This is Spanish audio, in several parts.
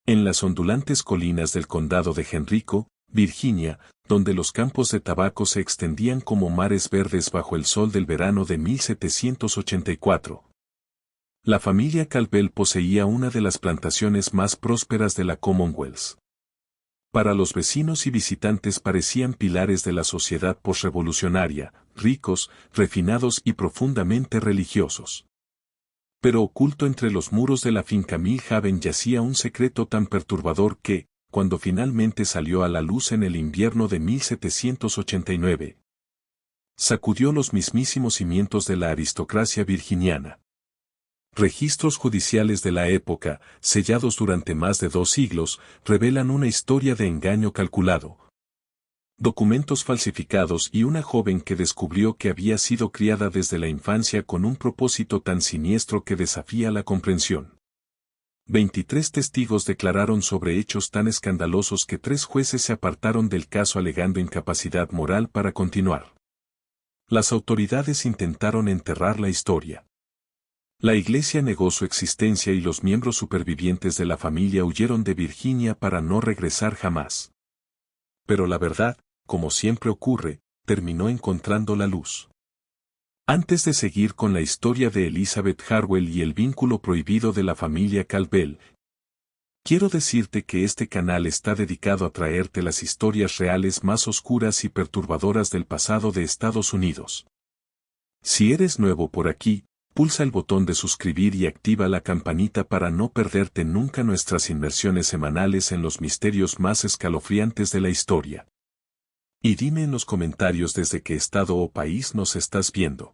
En las ondulantes colinas del condado de Henrico, Virginia, donde los campos de tabaco se extendían como mares verdes bajo el sol del verano de 1784. La familia Caldwell poseía una de las plantaciones más prósperas de la Commonwealth. Para los vecinos y visitantes parecían pilares de la sociedad posrevolucionaria, ricos, refinados y profundamente religiosos. Pero oculto entre los muros de la finca Mill Haven yacía un secreto tan perturbador que, cuando finalmente salió a la luz en el invierno de 1789, sacudió los mismísimos cimientos de la aristocracia virginiana. Registros judiciales de la época, sellados durante más de 2 siglos, revelan una historia de engaño calculado. Documentos falsificados y una joven que descubrió que había sido criada desde la infancia con un propósito tan siniestro que desafía la comprensión. 23 testigos declararon sobre hechos tan escandalosos que 3 jueces se apartaron del caso alegando incapacidad moral para continuar. Las autoridades intentaron enterrar la historia. La iglesia negó su existencia y los miembros supervivientes de la familia huyeron de Virginia para no regresar jamás. Pero la verdad, como siempre ocurre, terminó encontrando la luz. Antes de seguir con la historia de Elizabeth Harwell y el vínculo prohibido de la familia Caldwell, quiero decirte que este canal está dedicado a traerte las historias reales más oscuras y perturbadoras del pasado de Estados Unidos. Si eres nuevo por aquí, pulsa el botón de suscribir y activa la campanita para no perderte nunca nuestras inmersiones semanales en los misterios más escalofriantes de la historia. Y dime en los comentarios desde qué estado o país nos estás viendo.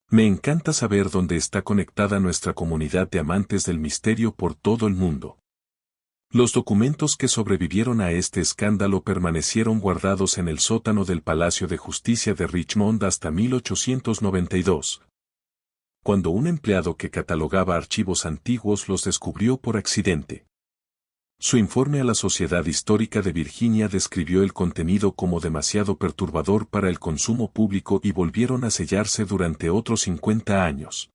Me encanta saber dónde está conectada nuestra comunidad de amantes del misterio por todo el mundo. Los documentos que sobrevivieron a este escándalo permanecieron guardados en el sótano del Palacio de Justicia de Richmond hasta 1892. Cuando un empleado que catalogaba archivos antiguos los descubrió por accidente. Su informe a la Sociedad Histórica de Virginia describió el contenido como demasiado perturbador para el consumo público y volvieron a sellarse durante otros 50 años.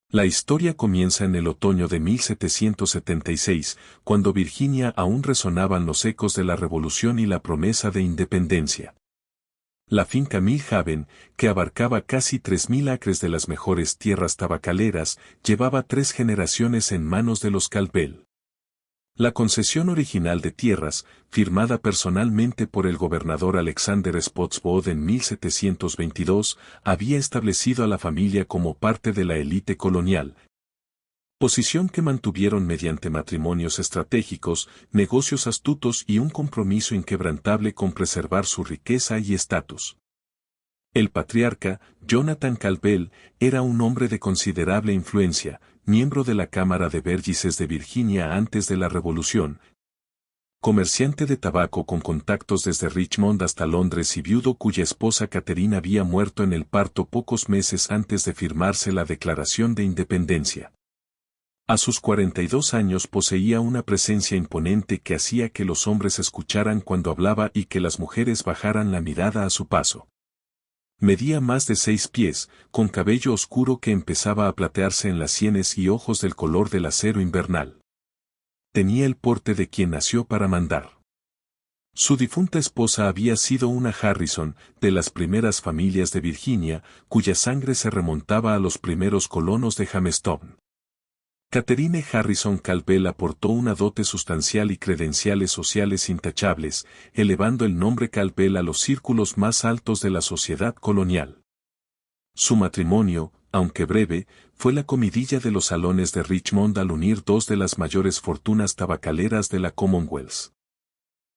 La historia comienza en el otoño de 1776, cuando Virginia aún resonaban los ecos de la Revolución y la promesa de independencia. La finca Mill Haven, que abarcaba casi 3.000 acres de las mejores tierras tabacaleras, llevaba 3 generaciones en manos de los Caldwell. La concesión original de tierras, firmada personalmente por el gobernador Alexander Spotswood en 1722, había establecido a la familia como parte de la élite colonial, posición que mantuvieron mediante matrimonios estratégicos, negocios astutos y un compromiso inquebrantable con preservar su riqueza y estatus. El patriarca, Jonathan Caldwell, era un hombre de considerable influencia, miembro de la Cámara de Burgesses de Virginia antes de la Revolución, comerciante de tabaco con contactos desde Richmond hasta Londres y viudo cuya esposa Catherine había muerto en el parto pocos meses antes de firmarse la Declaración de Independencia. A sus 42 años poseía una presencia imponente que hacía que los hombres escucharan cuando hablaba y que las mujeres bajaran la mirada a su paso. Medía más de 6 pies, con cabello oscuro que empezaba a platearse en las sienes y ojos del color del acero invernal. Tenía el porte de quien nació para mandar. Su difunta esposa había sido una Harrison, de las primeras familias de Virginia, cuya sangre se remontaba a los primeros colonos de Jamestown. Catherine Harrison Caldwell aportó una dote sustancial y credenciales sociales intachables, elevando el nombre Caldwell a los círculos más altos de la sociedad colonial. Su matrimonio, aunque breve, fue la comidilla de los salones de Richmond al unir 2 de las mayores fortunas tabacaleras de la Commonwealth.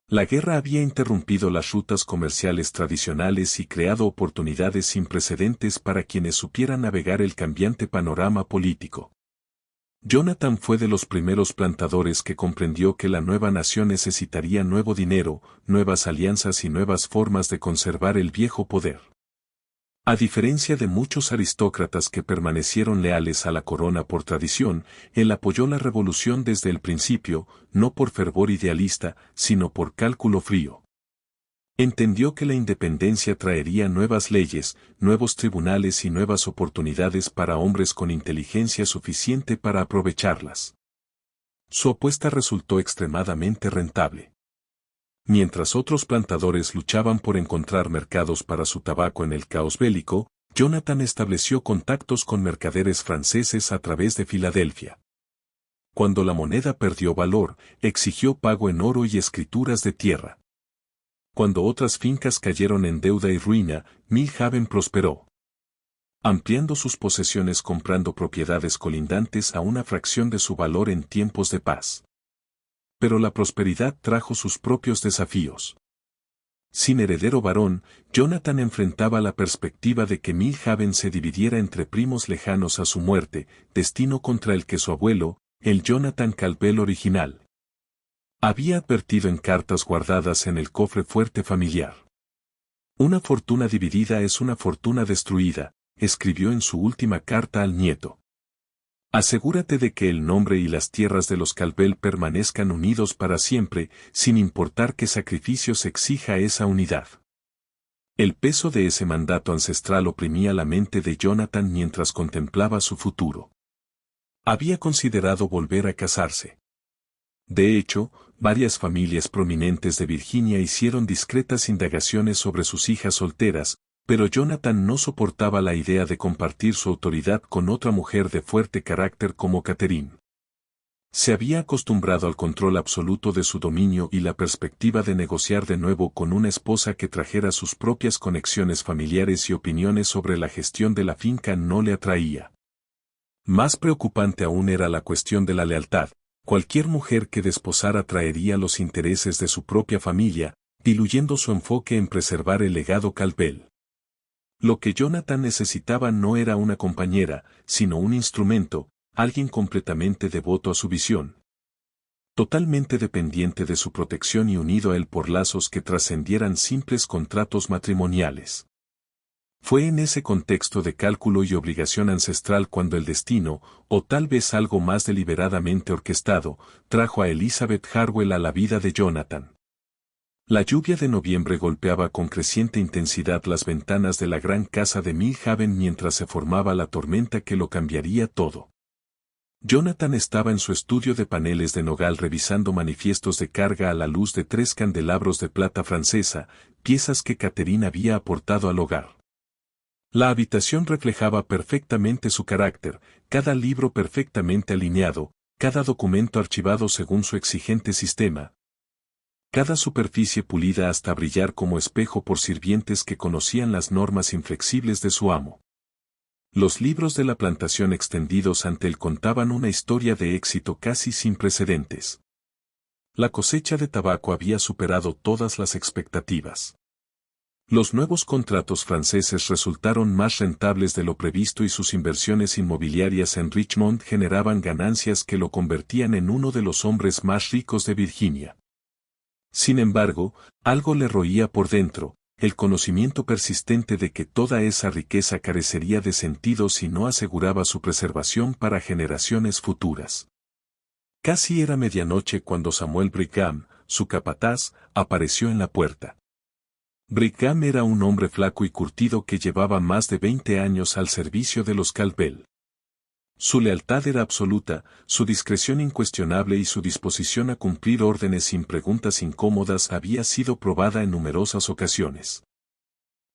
La guerra había interrumpido las rutas comerciales tradicionales y creado oportunidades sin precedentes para quienes supieran navegar el cambiante panorama político. Jonathan fue de los primeros plantadores que comprendió que la nueva nación necesitaría nuevo dinero, nuevas alianzas y nuevas formas de conservar el viejo poder. A diferencia de muchos aristócratas que permanecieron leales a la corona por tradición, él apoyó la revolución desde el principio, no por fervor idealista, sino por cálculo frío. Entendió que la independencia traería nuevas leyes, nuevos tribunales y nuevas oportunidades para hombres con inteligencia suficiente para aprovecharlas. Su apuesta resultó extremadamente rentable. Mientras otros plantadores luchaban por encontrar mercados para su tabaco en el caos bélico, Jonathan estableció contactos con mercaderes franceses a través de Filadelfia. Cuando la moneda perdió valor, exigió pago en oro y escrituras de tierra. Cuando otras fincas cayeron en deuda y ruina, Milhaven prosperó, ampliando sus posesiones comprando propiedades colindantes a una fracción de su valor en tiempos de paz. Pero la prosperidad trajo sus propios desafíos. Sin heredero varón, Jonathan enfrentaba la perspectiva de que Milhaven se dividiera entre primos lejanos a su muerte, destino contra el que su abuelo, el Jonathan Calvel original, había advertido en cartas guardadas en el cofre fuerte familiar. Una fortuna dividida es una fortuna destruida, escribió en su última carta al nieto. Asegúrate de que el nombre y las tierras de los Calvel permanezcan unidos para siempre, sin importar qué sacrificios exija esa unidad. El peso de ese mandato ancestral oprimía la mente de Jonathan mientras contemplaba su futuro. Había considerado volver a casarse. De hecho, varias familias prominentes de Virginia hicieron discretas indagaciones sobre sus hijas solteras, pero Jonathan no soportaba la idea de compartir su autoridad con otra mujer de fuerte carácter como Catherine. Se había acostumbrado al control absoluto de su dominio y la perspectiva de negociar de nuevo con una esposa que trajera sus propias conexiones familiares y opiniones sobre la gestión de la finca no le atraía. Más preocupante aún era la cuestión de la lealtad. Cualquier mujer que desposara traería los intereses de su propia familia, diluyendo su enfoque en preservar el legado Calvel. Lo que Jonathan necesitaba no era una compañera, sino un instrumento, alguien completamente devoto a su visión. Totalmente dependiente de su protección y unido a él por lazos que trascendieran simples contratos matrimoniales. Fue en ese contexto de cálculo y obligación ancestral cuando el destino, o tal vez algo más deliberadamente orquestado, trajo a Elizabeth Harwell a la vida de Jonathan. La lluvia de noviembre golpeaba con creciente intensidad las ventanas de la gran casa de Milhaven mientras se formaba la tormenta que lo cambiaría todo. Jonathan estaba en su estudio de paneles de nogal revisando manifiestos de carga a la luz de 3 candelabros de plata francesa, piezas que Catherine había aportado al hogar. La habitación reflejaba perfectamente su carácter, cada libro perfectamente alineado, cada documento archivado según su exigente sistema, cada superficie pulida hasta brillar como espejo por sirvientes que conocían las normas inflexibles de su amo. Los libros de la plantación extendidos ante él contaban una historia de éxito casi sin precedentes. La cosecha de tabaco había superado todas las expectativas. Los nuevos contratos franceses resultaron más rentables de lo previsto y sus inversiones inmobiliarias en Richmond generaban ganancias que lo convertían en uno de los hombres más ricos de Virginia. Sin embargo, algo le roía por dentro, el conocimiento persistente de que toda esa riqueza carecería de sentido si no aseguraba su preservación para generaciones futuras. Casi era medianoche cuando Samuel Brigham, su capataz, apareció en la puerta. Brigham era un hombre flaco y curtido que llevaba más de 20 años al servicio de los Calvel. Su lealtad era absoluta, su discreción incuestionable y su disposición a cumplir órdenes sin preguntas incómodas había sido probada en numerosas ocasiones.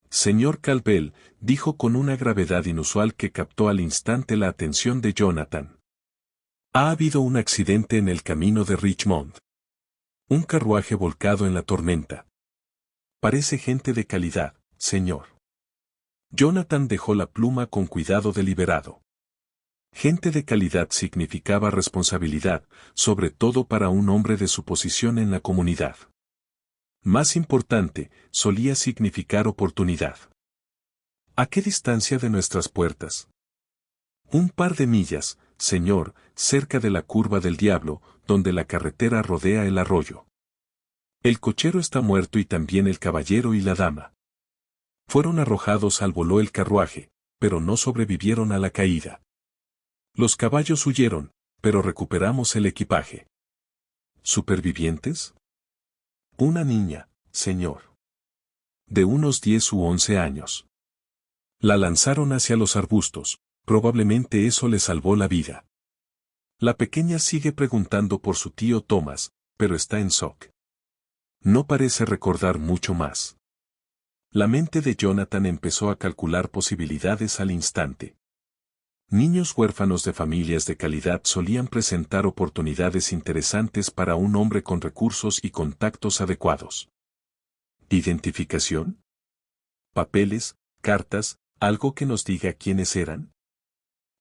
Señor Calvel, dijo con una gravedad inusual que captó al instante la atención de Jonathan. Ha habido un accidente en el camino de Richmond. Un carruaje volcado en la tormenta. Parece gente de calidad, señor. Jonathan dejó la pluma con cuidado deliberado. Gente de calidad significaba responsabilidad, sobre todo para un hombre de su posición en la comunidad. Más importante, solía significar oportunidad. ¿A qué distancia de nuestras puertas? Un par de millas, señor, cerca de la curva del diablo, donde la carretera rodea el arroyo. El cochero está muerto y también el caballero y la dama. Fueron arrojados al voló el carruaje, pero no sobrevivieron a la caída. Los caballos huyeron, pero recuperamos el equipaje. ¿Supervivientes? Una niña, señor. De unos 10 u 11 años. La lanzaron hacia los arbustos, probablemente eso le salvó la vida. La pequeña sigue preguntando por su tío Thomas, pero está en shock. No parece recordar mucho más. La mente de Jonathan empezó a calcular posibilidades al instante. Niños huérfanos de familias de calidad solían presentar oportunidades interesantes para un hombre con recursos y contactos adecuados. ¿Identificación? ¿Papeles, cartas, algo que nos diga quiénes eran?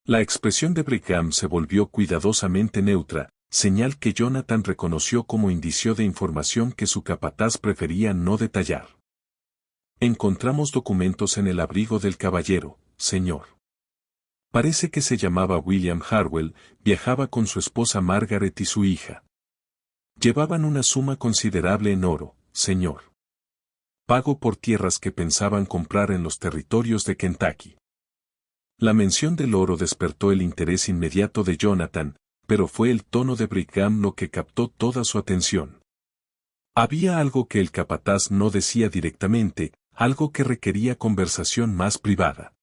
La expresión de Brigham se volvió cuidadosamente neutra, señal que Jonathan reconoció como indicio de información que su capataz prefería no detallar. Encontramos documentos en el abrigo del caballero, señor. Parece que se llamaba William Harwell, viajaba con su esposa Margaret y su hija. Llevaban una suma considerable en oro, señor. Pago por tierras que pensaban comprar en los territorios de Kentucky. La mención del oro despertó el interés inmediato de Jonathan, pero fue el tono de Brigham lo que captó toda su atención. Había algo que el capataz no decía directamente, algo que requería conversación más privada.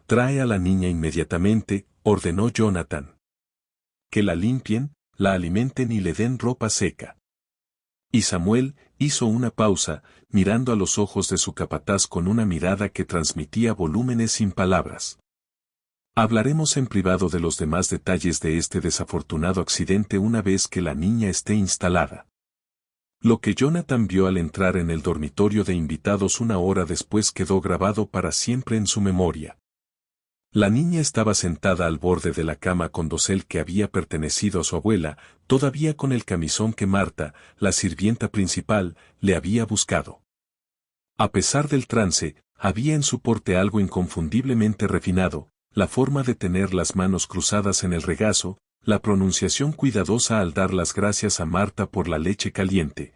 Trae a la niña inmediatamente, ordenó Jonathan. Que la limpien, la alimenten y le den ropa seca. Y Samuel hizo una pausa, mirando a los ojos de su capataz con una mirada que transmitía volúmenes sin palabras. Hablaremos en privado de los demás detalles de este desafortunado accidente una vez que la niña esté instalada. Lo que Jonathan vio al entrar en el dormitorio de invitados una hora después quedó grabado para siempre en su memoria. La niña estaba sentada al borde de la cama con dosel que había pertenecido a su abuela, todavía con el camisón que Marta, la sirvienta principal, le había buscado. A pesar del trance, había en su porte algo inconfundiblemente refinado, la forma de tener las manos cruzadas en el regazo, la pronunciación cuidadosa al dar las gracias a Marta por la leche caliente.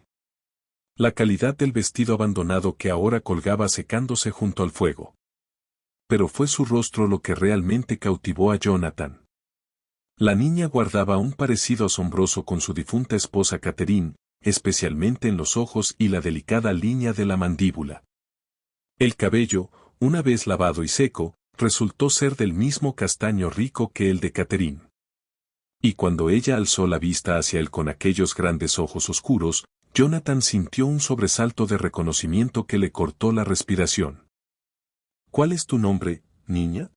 La calidad del vestido abandonado que ahora colgaba secándose junto al fuego. Pero fue su rostro lo que realmente cautivó a Jonathan. La niña guardaba un parecido asombroso con su difunta esposa Catherine, especialmente en los ojos y la delicada línea de la mandíbula. El cabello, una vez lavado y seco, resultó ser del mismo castaño rico que el de Catherine. Y cuando ella alzó la vista hacia él con aquellos grandes ojos oscuros, Jonathan sintió un sobresalto de reconocimiento que le cortó la respiración. ¿Cuál es tu nombre, niña?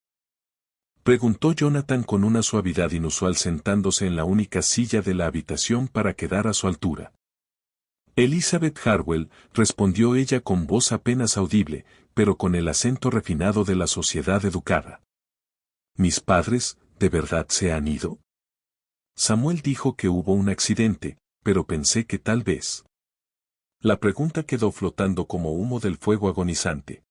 Preguntó Jonathan con una suavidad inusual sentándose en la única silla de la habitación para quedar a su altura. Elizabeth Harwell, respondió ella con voz apenas audible, pero con el acento refinado de la sociedad educada. ¿Mis padres, de verdad se han ido? Samuel dijo que hubo un accidente, pero pensé que tal vez. La pregunta quedó flotando como humo del fuego agonizante.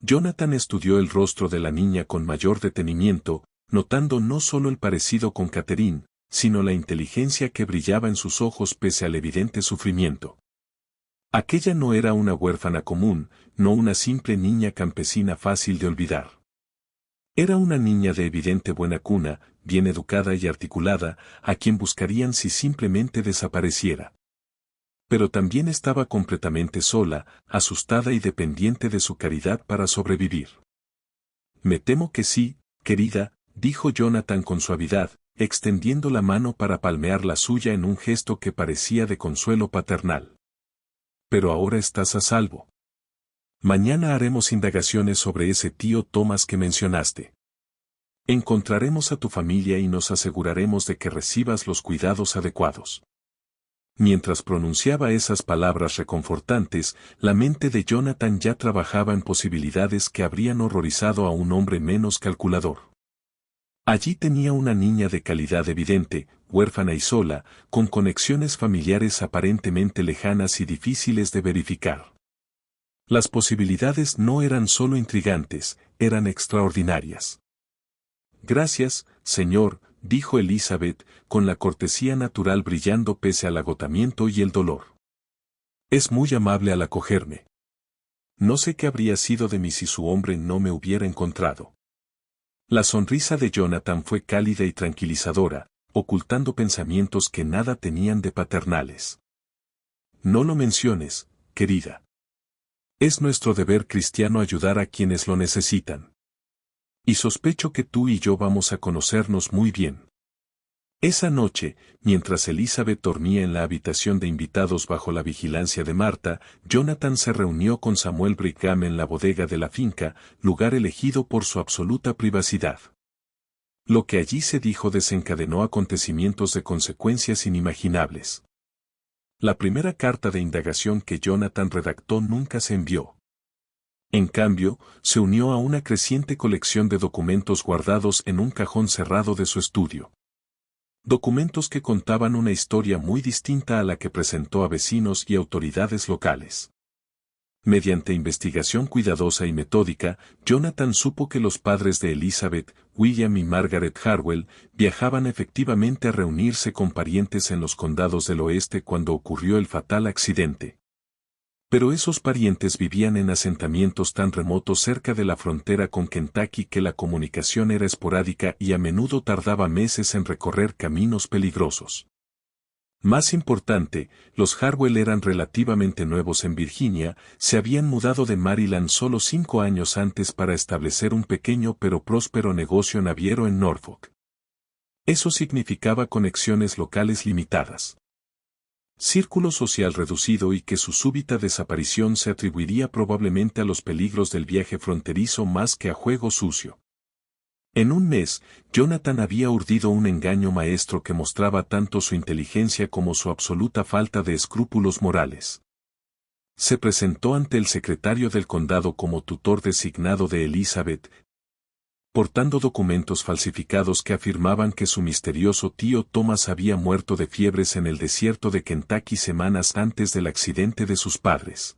Jonathan estudió el rostro de la niña con mayor detenimiento, notando no solo el parecido con Catherine, sino la inteligencia que brillaba en sus ojos pese al evidente sufrimiento. Aquella no era una huérfana común, no una simple niña campesina fácil de olvidar. Era una niña de evidente buena cuna, bien educada y articulada, a quien buscarían si simplemente desapareciera. Pero también estaba completamente sola, asustada y dependiente de su caridad para sobrevivir. Me temo que sí, querida, dijo Jonathan con suavidad, extendiendo la mano para palmear la suya en un gesto que parecía de consuelo paternal. Pero ahora estás a salvo. Mañana haremos indagaciones sobre ese tío Thomas que mencionaste. Encontraremos a tu familia y nos aseguraremos de que recibas los cuidados adecuados. Mientras pronunciaba esas palabras reconfortantes, la mente de Jonathan ya trabajaba en posibilidades que habrían horrorizado a un hombre menos calculador. Allí tenía una niña de calidad evidente, huérfana y sola, con conexiones familiares aparentemente lejanas y difíciles de verificar. Las posibilidades no eran solo intrigantes, eran extraordinarias. Gracias, señor, dijo Elizabeth, con la cortesía natural brillando pese al agotamiento y el dolor. Es muy amable al acogerme. No sé qué habría sido de mí si su hombre no me hubiera encontrado. La sonrisa de Jonathan fue cálida y tranquilizadora, ocultando pensamientos que nada tenían de paternales. No lo menciones, querida. Es nuestro deber cristiano ayudar a quienes lo necesitan. Y sospecho que tú y yo vamos a conocernos muy bien. Esa noche, mientras Elizabeth dormía en la habitación de invitados bajo la vigilancia de Marta, Jonathan se reunió con Samuel Brigham en la bodega de la finca, lugar elegido por su absoluta privacidad. Lo que allí se dijo desencadenó acontecimientos de consecuencias inimaginables. La primera carta de indagación que Jonathan redactó nunca se envió. En cambio, se unió a una creciente colección de documentos guardados en un cajón cerrado de su estudio. Documentos que contaban una historia muy distinta a la que presentó a vecinos y autoridades locales. Mediante investigación cuidadosa y metódica, Jonathan supo que los padres de Elizabeth, William y Margaret Harwell, viajaban efectivamente a reunirse con parientes en los condados del oeste cuando ocurrió el fatal accidente. Pero esos parientes vivían en asentamientos tan remotos cerca de la frontera con Kentucky que la comunicación era esporádica y a menudo tardaba meses en recorrer caminos peligrosos. Más importante, los Harwell eran relativamente nuevos en Virginia, se habían mudado de Maryland solo 5 años antes para establecer un pequeño pero próspero negocio naviero en Norfolk. Eso significaba conexiones locales limitadas. Círculo social reducido y que su súbita desaparición se atribuiría probablemente a los peligros del viaje fronterizo más que a juego sucio. En un mes, Jonathan había urdido un engaño maestro que mostraba tanto su inteligencia como su absoluta falta de escrúpulos morales. Se presentó ante el secretario del condado como tutor designado de Elizabeth, portando documentos falsificados que afirmaban que su misterioso tío Thomas había muerto de fiebres en el desierto de Kentucky semanas antes del accidente de sus padres.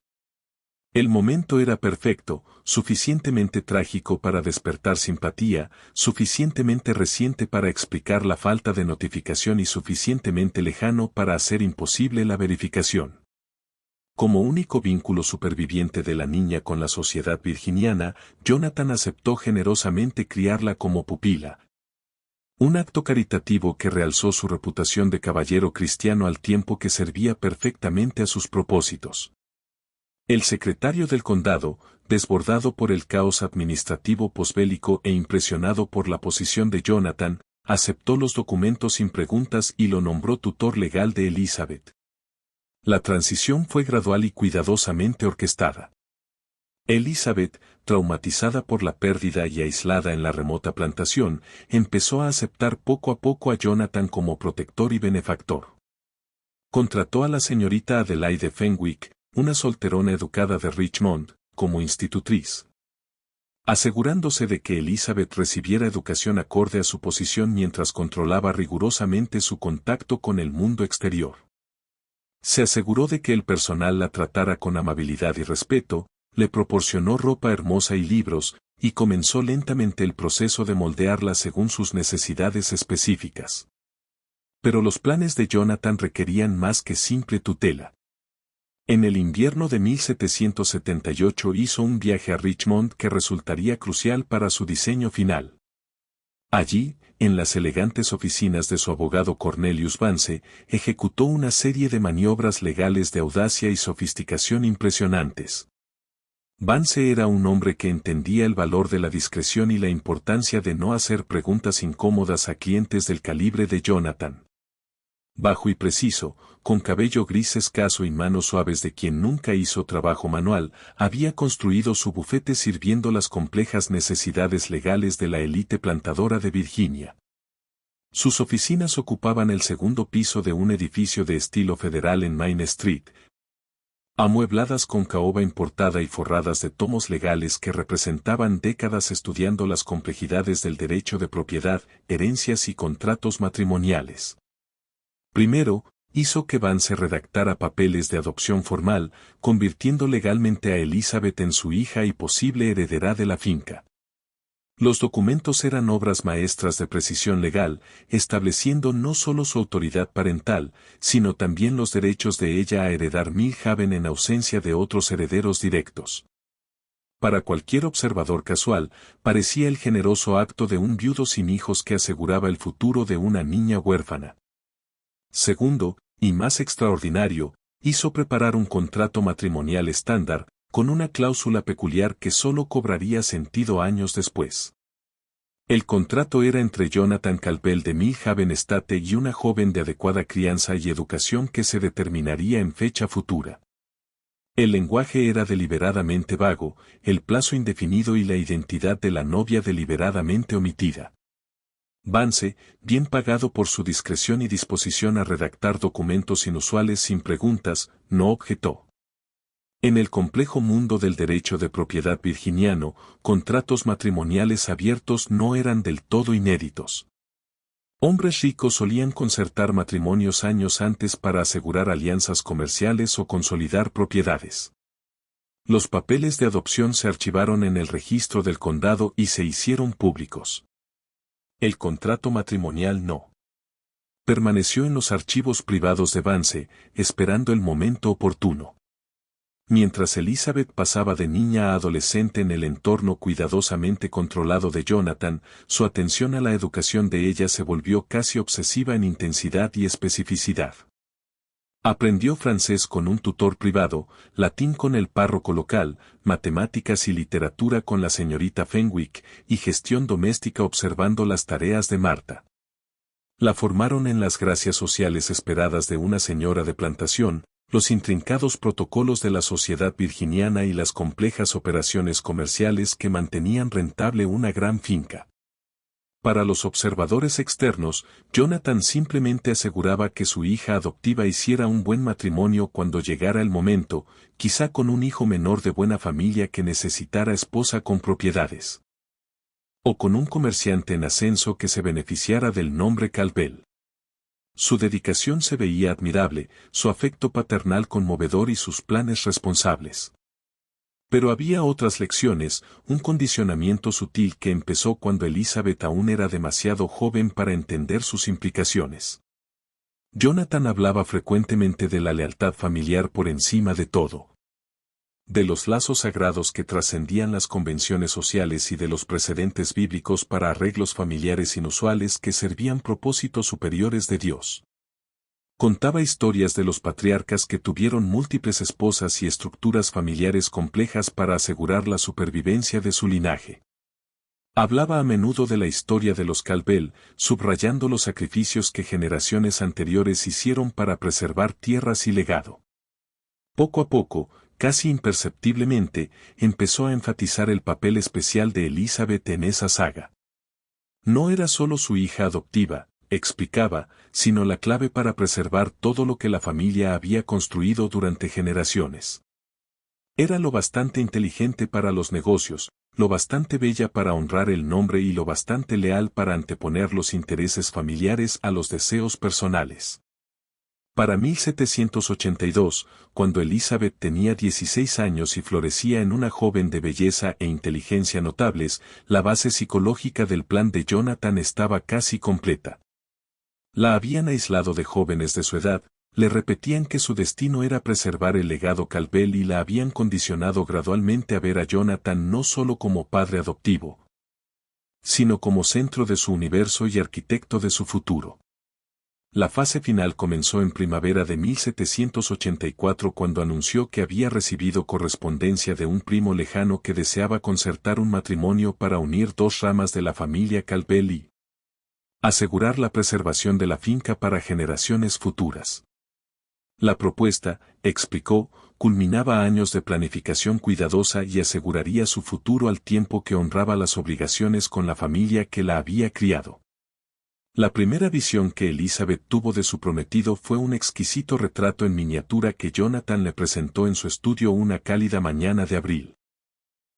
El momento era perfecto, suficientemente trágico para despertar simpatía, suficientemente reciente para explicar la falta de notificación y suficientemente lejano para hacer imposible la verificación. Como único vínculo superviviente de la niña con la sociedad virginiana, Jonathan aceptó generosamente criarla como pupila. Un acto caritativo que realzó su reputación de caballero cristiano al tiempo que servía perfectamente a sus propósitos. El secretario del condado, desbordado por el caos administrativo posbélico e impresionado por la posición de Jonathan, aceptó los documentos sin preguntas y lo nombró tutor legal de Elizabeth. La transición fue gradual y cuidadosamente orquestada. Elizabeth, traumatizada por la pérdida y aislada en la remota plantación, empezó a aceptar poco a poco a Jonathan como protector y benefactor. Contrató a la señorita Adelaide Fenwick, una solterona educada de Richmond, como institutriz. Asegurándose de que Elizabeth recibiera educación acorde a su posición mientras controlaba rigurosamente su contacto con el mundo exterior. Se aseguró de que el personal la tratara con amabilidad y respeto, le proporcionó ropa hermosa y libros, y comenzó lentamente el proceso de moldearla según sus necesidades específicas. Pero los planes de Jonathan requerían más que simple tutela. En el invierno de 1778 hizo un viaje a Richmond que resultaría crucial para su diseño final. Allí, en las elegantes oficinas de su abogado Cornelius Vance, ejecutó una serie de maniobras legales de audacia y sofisticación impresionantes. Vance era un hombre que entendía el valor de la discreción y la importancia de no hacer preguntas incómodas a clientes del calibre de Jonathan. Bajo y preciso, con cabello gris escaso y manos suaves de quien nunca hizo trabajo manual, había construido su bufete sirviendo las complejas necesidades legales de la élite plantadora de Virginia. Sus oficinas ocupaban el segundo piso de un edificio de estilo federal en Main Street, amuebladas con caoba importada y forradas de tomos legales que representaban décadas estudiando las complejidades del derecho de propiedad, herencias y contratos matrimoniales. Primero, hizo que Vance redactara papeles de adopción formal, convirtiendo legalmente a Elizabeth en su hija y posible heredera de la finca. Los documentos eran obras maestras de precisión legal, estableciendo no solo su autoridad parental, sino también los derechos de ella a heredar Mill Haven en ausencia de otros herederos directos. Para cualquier observador casual, parecía el generoso acto de un viudo sin hijos que aseguraba el futuro de una niña huérfana. Segundo, y más extraordinario, hizo preparar un contrato matrimonial estándar, con una cláusula peculiar que solo cobraría sentido años después. El contrato era entre Jonathan Calvel de Milhaven Estate y una joven de adecuada crianza y educación que se determinaría en fecha futura. El lenguaje era deliberadamente vago, el plazo indefinido y la identidad de la novia deliberadamente omitida. Vance, bien pagado por su discreción y disposición a redactar documentos inusuales sin preguntas, no objetó. En el complejo mundo del derecho de propiedad virginiano, contratos matrimoniales abiertos no eran del todo inéditos. Hombres ricos solían concertar matrimonios años antes para asegurar alianzas comerciales o consolidar propiedades. Los papeles de adopción se archivaron en el registro del condado y se hicieron públicos. El contrato matrimonial no. Permaneció en los archivos privados de Vance, esperando el momento oportuno. Mientras Elizabeth pasaba de niña a adolescente en el entorno cuidadosamente controlado de Jonathan, su atención a la educación de ella se volvió casi obsesiva en intensidad y especificidad. Aprendió francés con un tutor privado, latín con el párroco local, matemáticas y literatura con la señorita Fenwick, y gestión doméstica observando las tareas de Marta. La formaron en las gracias sociales esperadas de una señora de plantación, los intrincados protocolos de la sociedad virginiana y las complejas operaciones comerciales que mantenían rentable una gran finca. Para los observadores externos, Jonathan simplemente aseguraba que su hija adoptiva hiciera un buen matrimonio cuando llegara el momento, quizá con un hijo menor de buena familia que necesitara esposa con propiedades. O con un comerciante en ascenso que se beneficiara del nombre Calvel. Su dedicación se veía admirable, su afecto paternal conmovedor y sus planes responsables. Pero había otras lecciones, un condicionamiento sutil que empezó cuando Elizabeth aún era demasiado joven para entender sus implicaciones. Jonathan hablaba frecuentemente de la lealtad familiar por encima de todo. De los lazos sagrados que trascendían las convenciones sociales y de los precedentes bíblicos para arreglos familiares inusuales que servían propósitos superiores de Dios. Contaba historias de los patriarcas que tuvieron múltiples esposas y estructuras familiares complejas para asegurar la supervivencia de su linaje. Hablaba a menudo de la historia de los Calvel, subrayando los sacrificios que generaciones anteriores hicieron para preservar tierras y legado. Poco a poco, casi imperceptiblemente, empezó a enfatizar el papel especial de Elizabeth en esa saga. No era solo su hija adoptiva, explicaba, sino la clave para preservar todo lo que la familia había construido durante generaciones. Era lo bastante inteligente para los negocios, lo bastante bella para honrar el nombre y lo bastante leal para anteponer los intereses familiares a los deseos personales. Para 1782, cuando Elizabeth tenía 16 años y florecía en una joven de belleza e inteligencia notables, la base psicológica del plan de Jonathan estaba casi completa. La habían aislado de jóvenes de su edad, le repetían que su destino era preservar el legado Calvel y la habían condicionado gradualmente a ver a Jonathan no solo como padre adoptivo, sino como centro de su universo y arquitecto de su futuro. La fase final comenzó en primavera de 1784 cuando anunció que había recibido correspondencia de un primo lejano que deseaba concertar un matrimonio para unir dos ramas de la familia Calvel y asegurar la preservación de la finca para generaciones futuras. La propuesta, explicó, culminaba años de planificación cuidadosa y aseguraría su futuro al tiempo que honraba las obligaciones con la familia que la había criado. La primera visión que Elizabeth tuvo de su prometido fue un exquisito retrato en miniatura que Jonathan le presentó en su estudio una cálida mañana de abril.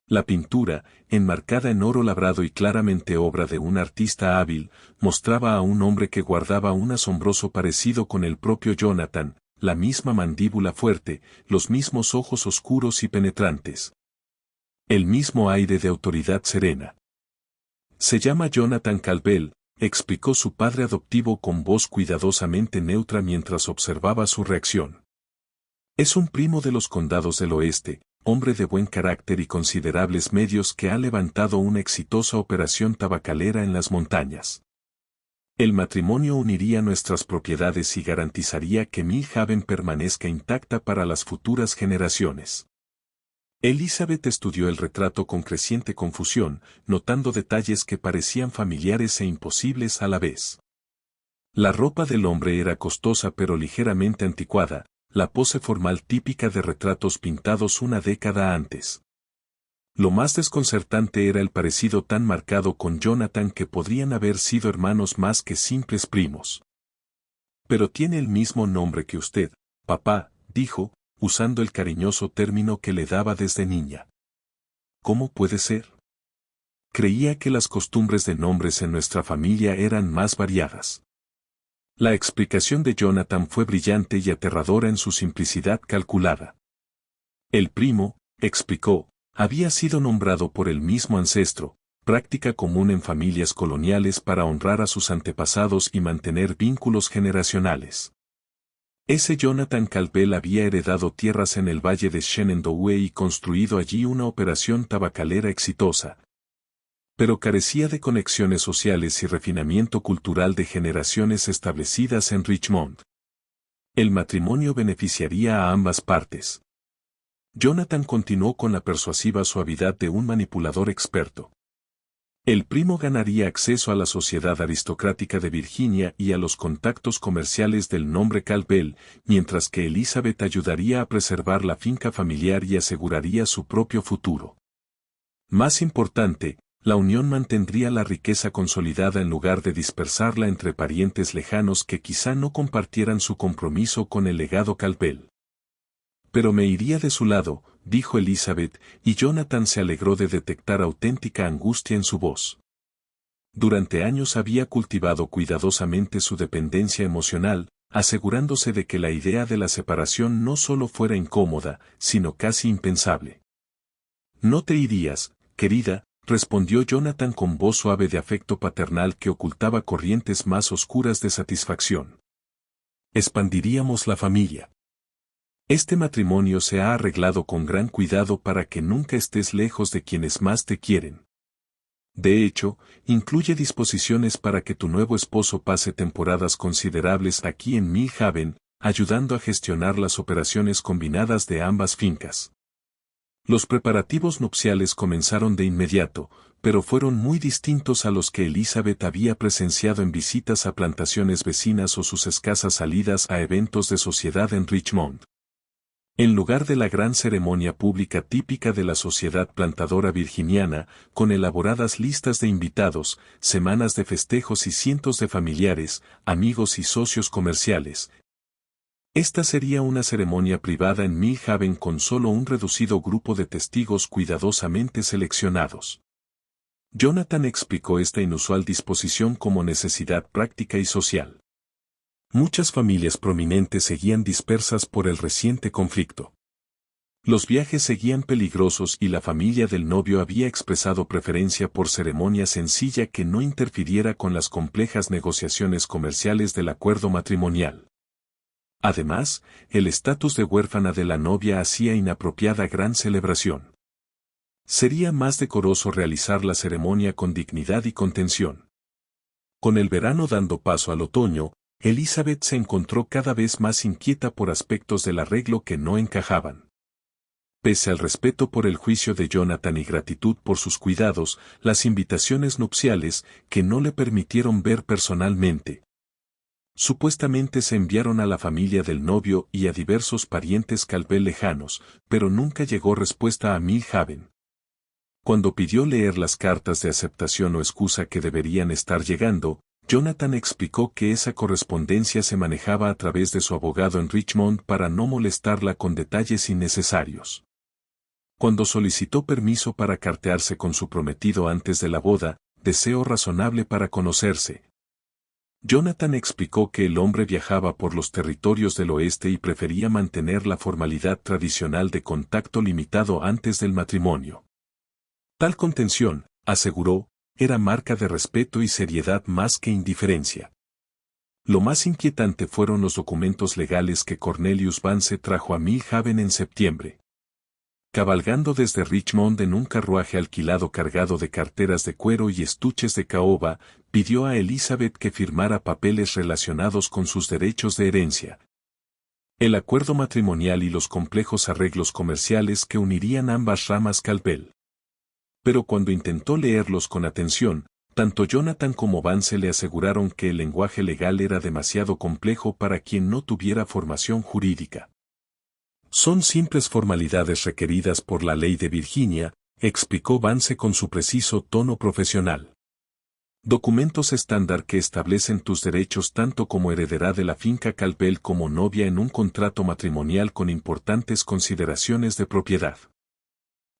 La pintura, enmarcada en oro labrado y claramente obra de un artista hábil, mostraba a un hombre que guardaba un asombroso parecido con el propio Jonathan, la misma mandíbula fuerte, los mismos ojos oscuros y penetrantes. El mismo aire de autoridad serena. Se llama Jonathan Calvel, explicó su padre adoptivo con voz cuidadosamente neutra mientras observaba su reacción. Es un primo de los condados del oeste, hombre de buen carácter y considerables medios que ha levantado una exitosa operación tabacalera en las montañas. El matrimonio uniría nuestras propiedades y garantizaría que Milhaven permanezca intacta para las futuras generaciones. Elizabeth estudió el retrato con creciente confusión, notando detalles que parecían familiares e imposibles a la vez. La ropa del hombre era costosa pero ligeramente anticuada, la pose formal típica de retratos pintados una década antes. Lo más desconcertante era el parecido tan marcado con Jonathan que podrían haber sido hermanos más que simples primos. Pero tiene el mismo nombre que usted, papá, dijo, usando el cariñoso término que le daba desde niña. ¿Cómo puede ser? Creía que las costumbres de nombres en nuestra familia eran más variadas. La explicación de Jonathan fue brillante y aterradora en su simplicidad calculada. El primo, explicó, había sido nombrado por el mismo ancestro, práctica común en familias coloniales para honrar a sus antepasados y mantener vínculos generacionales. Ese Jonathan Calvel había heredado tierras en el valle de Shenandoah y construido allí una operación tabacalera exitosa. Pero carecía de conexiones sociales y refinamiento cultural de generaciones establecidas en Richmond. El matrimonio beneficiaría a ambas partes. Jonathan continuó con la persuasiva suavidad de un manipulador experto. El primo ganaría acceso a la sociedad aristocrática de Virginia y a los contactos comerciales del nombre Calvel, mientras que Elizabeth ayudaría a preservar la finca familiar y aseguraría su propio futuro. Más importante, la unión mantendría la riqueza consolidada en lugar de dispersarla entre parientes lejanos que quizá no compartieran su compromiso con el legado Calvel. Pero me iría de su lado, dijo Elizabeth, y Jonathan se alegró de detectar auténtica angustia en su voz. Durante años había cultivado cuidadosamente su dependencia emocional, asegurándose de que la idea de la separación no solo fuera incómoda, sino casi impensable. No te irías, querida, respondió Jonathan con voz suave de afecto paternal que ocultaba corrientes más oscuras de satisfacción. Expandiríamos la familia. Este matrimonio se ha arreglado con gran cuidado para que nunca estés lejos de quienes más te quieren. De hecho, incluye disposiciones para que tu nuevo esposo pase temporadas considerables aquí en Mill Haven, ayudando a gestionar las operaciones combinadas de ambas fincas. Los preparativos nupciales comenzaron de inmediato, pero fueron muy distintos a los que Elizabeth había presenciado en visitas a plantaciones vecinas o sus escasas salidas a eventos de sociedad en Richmond. En lugar de la gran ceremonia pública típica de la sociedad plantadora virginiana, con elaboradas listas de invitados, semanas de festejos y cientos de familiares, amigos y socios comerciales, esta sería una ceremonia privada en Mill Haven con solo un reducido grupo de testigos cuidadosamente seleccionados. Jonathan explicó esta inusual disposición como necesidad práctica y social. Muchas familias prominentes seguían dispersas por el reciente conflicto. Los viajes seguían peligrosos y la familia del novio había expresado preferencia por ceremonia sencilla que no interfiriera con las complejas negociaciones comerciales del acuerdo matrimonial. Además, el estatus de huérfana de la novia hacía inapropiada gran celebración. Sería más decoroso realizar la ceremonia con dignidad y contención. Con el verano dando paso al otoño, Elizabeth se encontró cada vez más inquieta por aspectos del arreglo que no encajaban. Pese al respeto por el juicio de Jonathan y gratitud por sus cuidados, las invitaciones nupciales, que no le permitieron ver personalmente, supuestamente se enviaron a la familia del novio y a diversos parientes Calvel lejanos, pero nunca llegó respuesta a Mill Haven. Cuando pidió leer las cartas de aceptación o excusa que deberían estar llegando, Jonathan explicó que esa correspondencia se manejaba a través de su abogado en Richmond para no molestarla con detalles innecesarios. Cuando solicitó permiso para cartearse con su prometido antes de la boda, deseo razonable para conocerse. Jonathan explicó que el hombre viajaba por los territorios del oeste y prefería mantener la formalidad tradicional de contacto limitado antes del matrimonio. Tal contención, aseguró, era marca de respeto y seriedad más que indiferencia. Lo más inquietante fueron los documentos legales que Cornelius Vance trajo a Mill Haven en septiembre. Cabalgando desde Richmond en un carruaje alquilado cargado de carteras de cuero y estuches de caoba, pidió a Elizabeth que firmara papeles relacionados con sus derechos de herencia. el acuerdo matrimonial y los complejos arreglos comerciales que unirían ambas ramas Caldwell. Pero cuando intentó leerlos con atención, tanto Jonathan como Vance le aseguraron que el lenguaje legal era demasiado complejo para quien no tuviera formación jurídica. Son simples formalidades requeridas por la ley de Virginia, explicó Vance con su preciso tono profesional. Documentos estándar que establecen tus derechos tanto como heredera de la finca Caldwell como novia en un contrato matrimonial con importantes consideraciones de propiedad.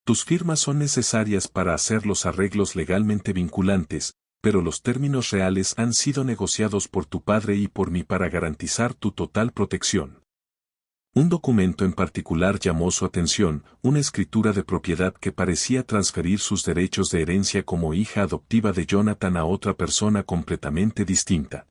Tus firmas son necesarias para hacer los arreglos legalmente vinculantes, pero los términos reales han sido negociados por tu padre y por mí para garantizar tu total protección. Un documento en particular llamó su atención, una escritura de propiedad que parecía transferir sus derechos de herencia como hija adoptiva de Jonathan a otra persona completamente distinta.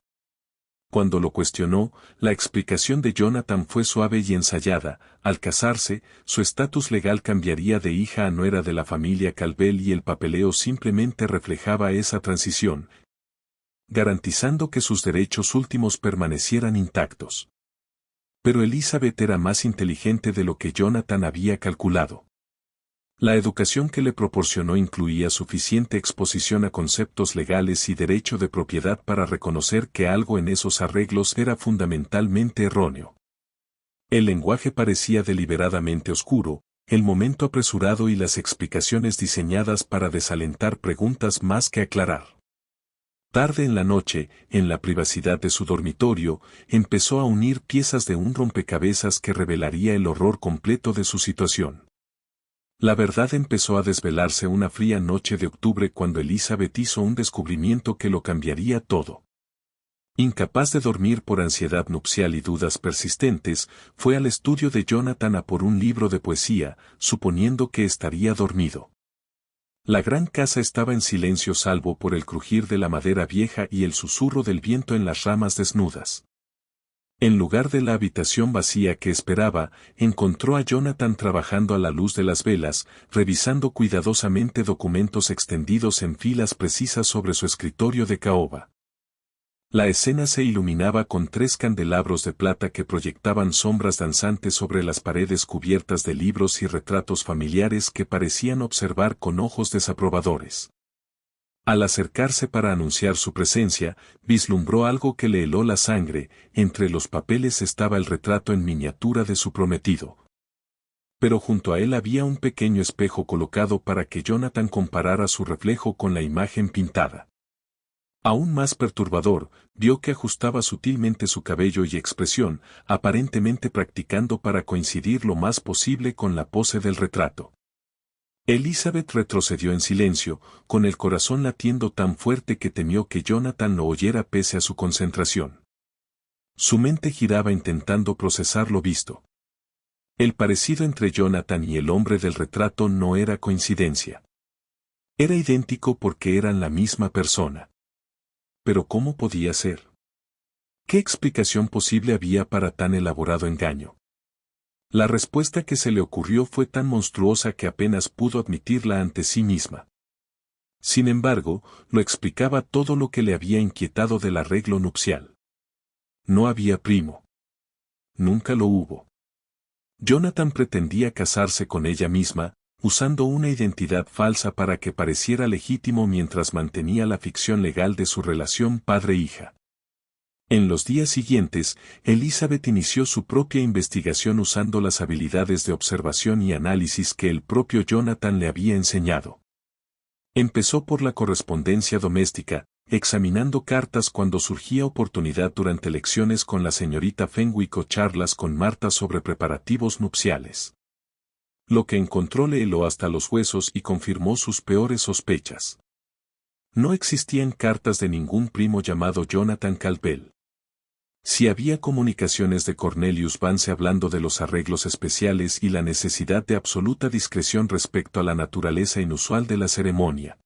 Cuando lo cuestionó, la explicación de Jonathan fue suave y ensayada. Al casarse, su estatus legal cambiaría de hija a nuera de la familia Caldwell y el papeleo simplemente reflejaba esa transición, garantizando que sus derechos últimos permanecieran intactos. Pero Elizabeth era más inteligente de lo que Jonathan había calculado. La educación que le proporcionó incluía suficiente exposición a conceptos legales y derecho de propiedad para reconocer que algo en esos arreglos era fundamentalmente erróneo. El lenguaje parecía deliberadamente oscuro, el momento apresurado y las explicaciones diseñadas para desalentar preguntas más que aclarar. Tarde en la noche, en la privacidad de su dormitorio, empezó a unir piezas de un rompecabezas que revelaría el horror completo de su situación. La verdad empezó a desvelarse una fría noche de octubre cuando Elizabeth hizo un descubrimiento que lo cambiaría todo. Incapaz de dormir por ansiedad nupcial y dudas persistentes, fue al estudio de Jonathan a por un libro de poesía, suponiendo que estaría dormido. La gran casa estaba en silencio salvo por el crujir de la madera vieja y el susurro del viento en las ramas desnudas. En lugar de la habitación vacía que esperaba, encontró a Jonathan trabajando a la luz de las velas, revisando cuidadosamente documentos extendidos en filas precisas sobre su escritorio de caoba. La escena se iluminaba con 3 candelabros de plata que proyectaban sombras danzantes sobre las paredes cubiertas de libros y retratos familiares que parecían observar con ojos desaprobadores. Al acercarse para anunciar su presencia, vislumbró algo que le heló la sangre. Entre los papeles estaba el retrato en miniatura de su prometido. Pero junto a él había un pequeño espejo colocado para que Jonathan comparara su reflejo con la imagen pintada. Aún más perturbador, vio que ajustaba sutilmente su cabello y expresión, aparentemente practicando para coincidir lo más posible con la pose del retrato. Elizabeth retrocedió en silencio, con el corazón latiendo tan fuerte que temió que Jonathan lo oyera pese a su concentración. Su mente giraba intentando procesar lo visto. El parecido entre Jonathan y el hombre del retrato no era coincidencia. Era idéntico porque eran la misma persona. Pero ¿cómo podía ser? ¿Qué explicación posible había para tan elaborado engaño? La respuesta que se le ocurrió fue tan monstruosa que apenas pudo admitirla ante sí misma. Sin embargo, lo explicaba todo lo que le había inquietado del arreglo nupcial. No había primo. Nunca lo hubo. Jonathan pretendía casarse con ella misma, usando una identidad falsa para que pareciera legítimo mientras mantenía la ficción legal de su relación padre-hija. En los días siguientes, Elizabeth inició su propia investigación usando las habilidades de observación y análisis que el propio Jonathan le había enseñado. Empezó por la correspondencia doméstica, examinando cartas cuando surgía oportunidad durante lecciones con la señorita Fenwick o charlas con Marta sobre preparativos nupciales. Lo que encontró le heló hasta los huesos y confirmó sus peores sospechas. No existían cartas de ningún primo llamado Jonathan Caldwell. Si había comunicaciones de Cornelius Vance hablando de los arreglos especiales y la necesidad de absoluta discreción respecto a la naturaleza inusual de la ceremonia.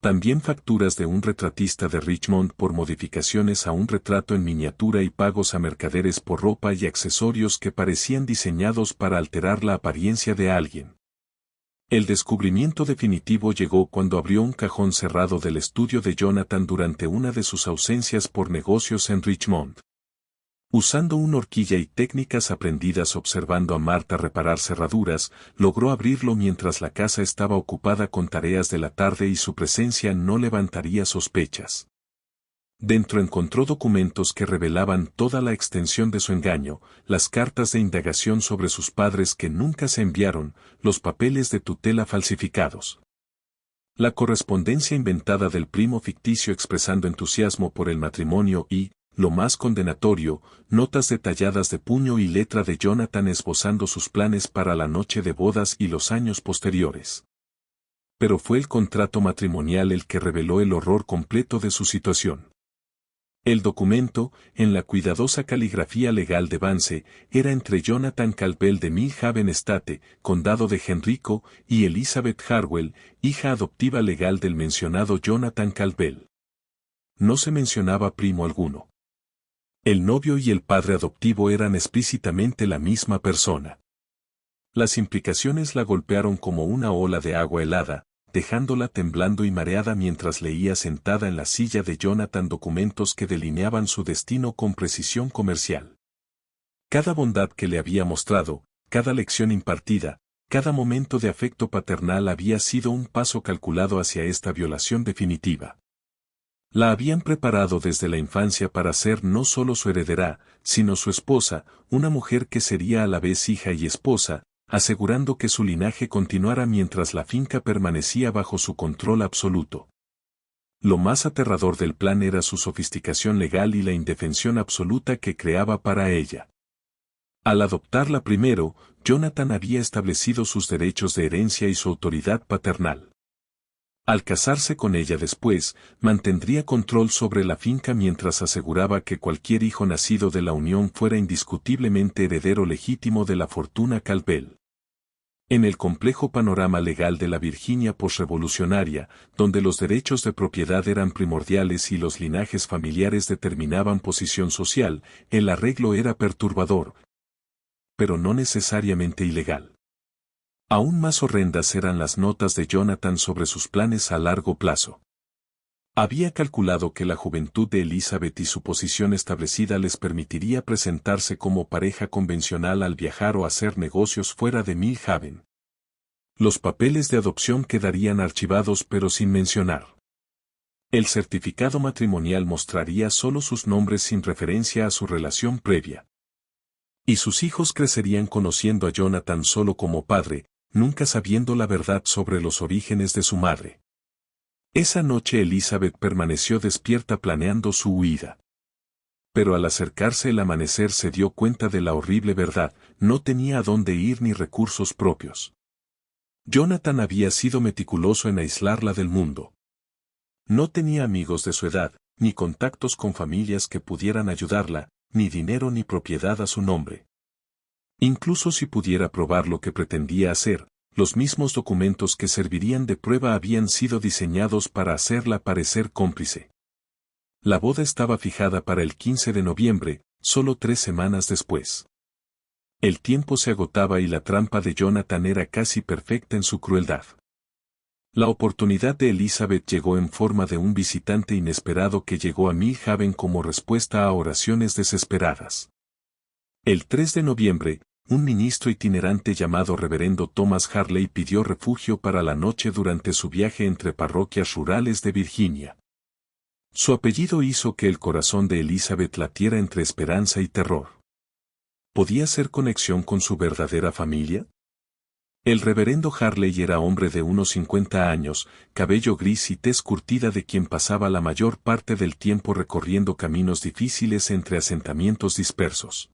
También facturas de un retratista de Richmond por modificaciones a un retrato en miniatura y pagos a mercaderes por ropa y accesorios que parecían diseñados para alterar la apariencia de alguien. El descubrimiento definitivo llegó cuando abrió un cajón cerrado del estudio de Jonathan durante una de sus ausencias por negocios en Richmond. Usando una horquilla y técnicas aprendidas observando a Marta reparar cerraduras, logró abrirlo mientras la casa estaba ocupada con tareas de la tarde y su presencia no levantaría sospechas. Dentro encontró documentos que revelaban toda la extensión de su engaño, las cartas de indagación sobre sus padres que nunca se enviaron, los papeles de tutela falsificados. La correspondencia inventada del primo ficticio expresando entusiasmo por el matrimonio y, lo más condenatorio, notas detalladas de puño y letra de Jonathan esbozando sus planes para la noche de bodas y los años posteriores. Pero fue el contrato matrimonial el que reveló el horror completo de su situación. El documento, en la cuidadosa caligrafía legal de Vance, era entre Jonathan Caldwell de Millhaven Estate, condado de Henrico, y Elizabeth Harwell, hija adoptiva legal del mencionado Jonathan Caldwell. No se mencionaba primo alguno. El novio y el padre adoptivo eran explícitamente la misma persona. Las implicaciones la golpearon como una ola de agua helada, dejándola temblando y mareada mientras leía sentada en la silla de Jonathan documentos que delineaban su destino con precisión comercial. Cada bondad que le había mostrado, cada lección impartida, cada momento de afecto paternal había sido un paso calculado hacia esta violación definitiva. La habían preparado desde la infancia para ser no solo su heredera, sino su esposa, una mujer que sería a la vez hija y esposa, asegurando que su linaje continuara mientras la finca permanecía bajo su control absoluto. Lo más aterrador del plan era su sofisticación legal y la indefensión absoluta que creaba para ella. Al adoptarla primero, Jonathan había establecido sus derechos de herencia y su autoridad paternal. Al casarse con ella después, mantendría control sobre la finca mientras aseguraba que cualquier hijo nacido de la unión fuera indiscutiblemente heredero legítimo de la fortuna Caldwell. En el complejo panorama legal de la Virginia posrevolucionaria, donde los derechos de propiedad eran primordiales y los linajes familiares determinaban posición social, el arreglo era perturbador, pero no necesariamente ilegal. Aún más horrendas eran las notas de Jonathan sobre sus planes a largo plazo. Había calculado que la juventud de Elizabeth y su posición establecida les permitiría presentarse como pareja convencional al viajar o hacer negocios fuera de Millhaven. Los papeles de adopción quedarían archivados pero sin mencionar. El certificado matrimonial mostraría solo sus nombres sin referencia a su relación previa. Y sus hijos crecerían conociendo a Jonathan solo como padre, nunca sabiendo la verdad sobre los orígenes de su madre. Esa noche Elizabeth permaneció despierta planeando su huida. Pero al acercarse el amanecer se dio cuenta de la horrible verdad, no tenía a dónde ir ni recursos propios. Jonathan había sido meticuloso en aislarla del mundo. No tenía amigos de su edad, ni contactos con familias que pudieran ayudarla, ni dinero ni propiedad a su nombre. Incluso si pudiera probar lo que pretendía hacer, los mismos documentos que servirían de prueba habían sido diseñados para hacerla parecer cómplice. La boda estaba fijada para el 15 de noviembre, solo 3 semanas después. El tiempo se agotaba y la trampa de Jonathan era casi perfecta en su crueldad. La oportunidad de Elizabeth llegó en forma de un visitante inesperado que llegó a Millhaven como respuesta a oraciones desesperadas. El 3 de noviembre, un ministro itinerante llamado Reverendo Thomas Harley pidió refugio para la noche durante su viaje entre parroquias rurales de Virginia. Su apellido hizo que el corazón de Elizabeth latiera entre esperanza y terror. ¿Podía ser conexión con su verdadera familia? El reverendo Harley era hombre de unos 50 años, cabello gris y tez curtida de quien pasaba la mayor parte del tiempo recorriendo caminos difíciles entre asentamientos dispersos.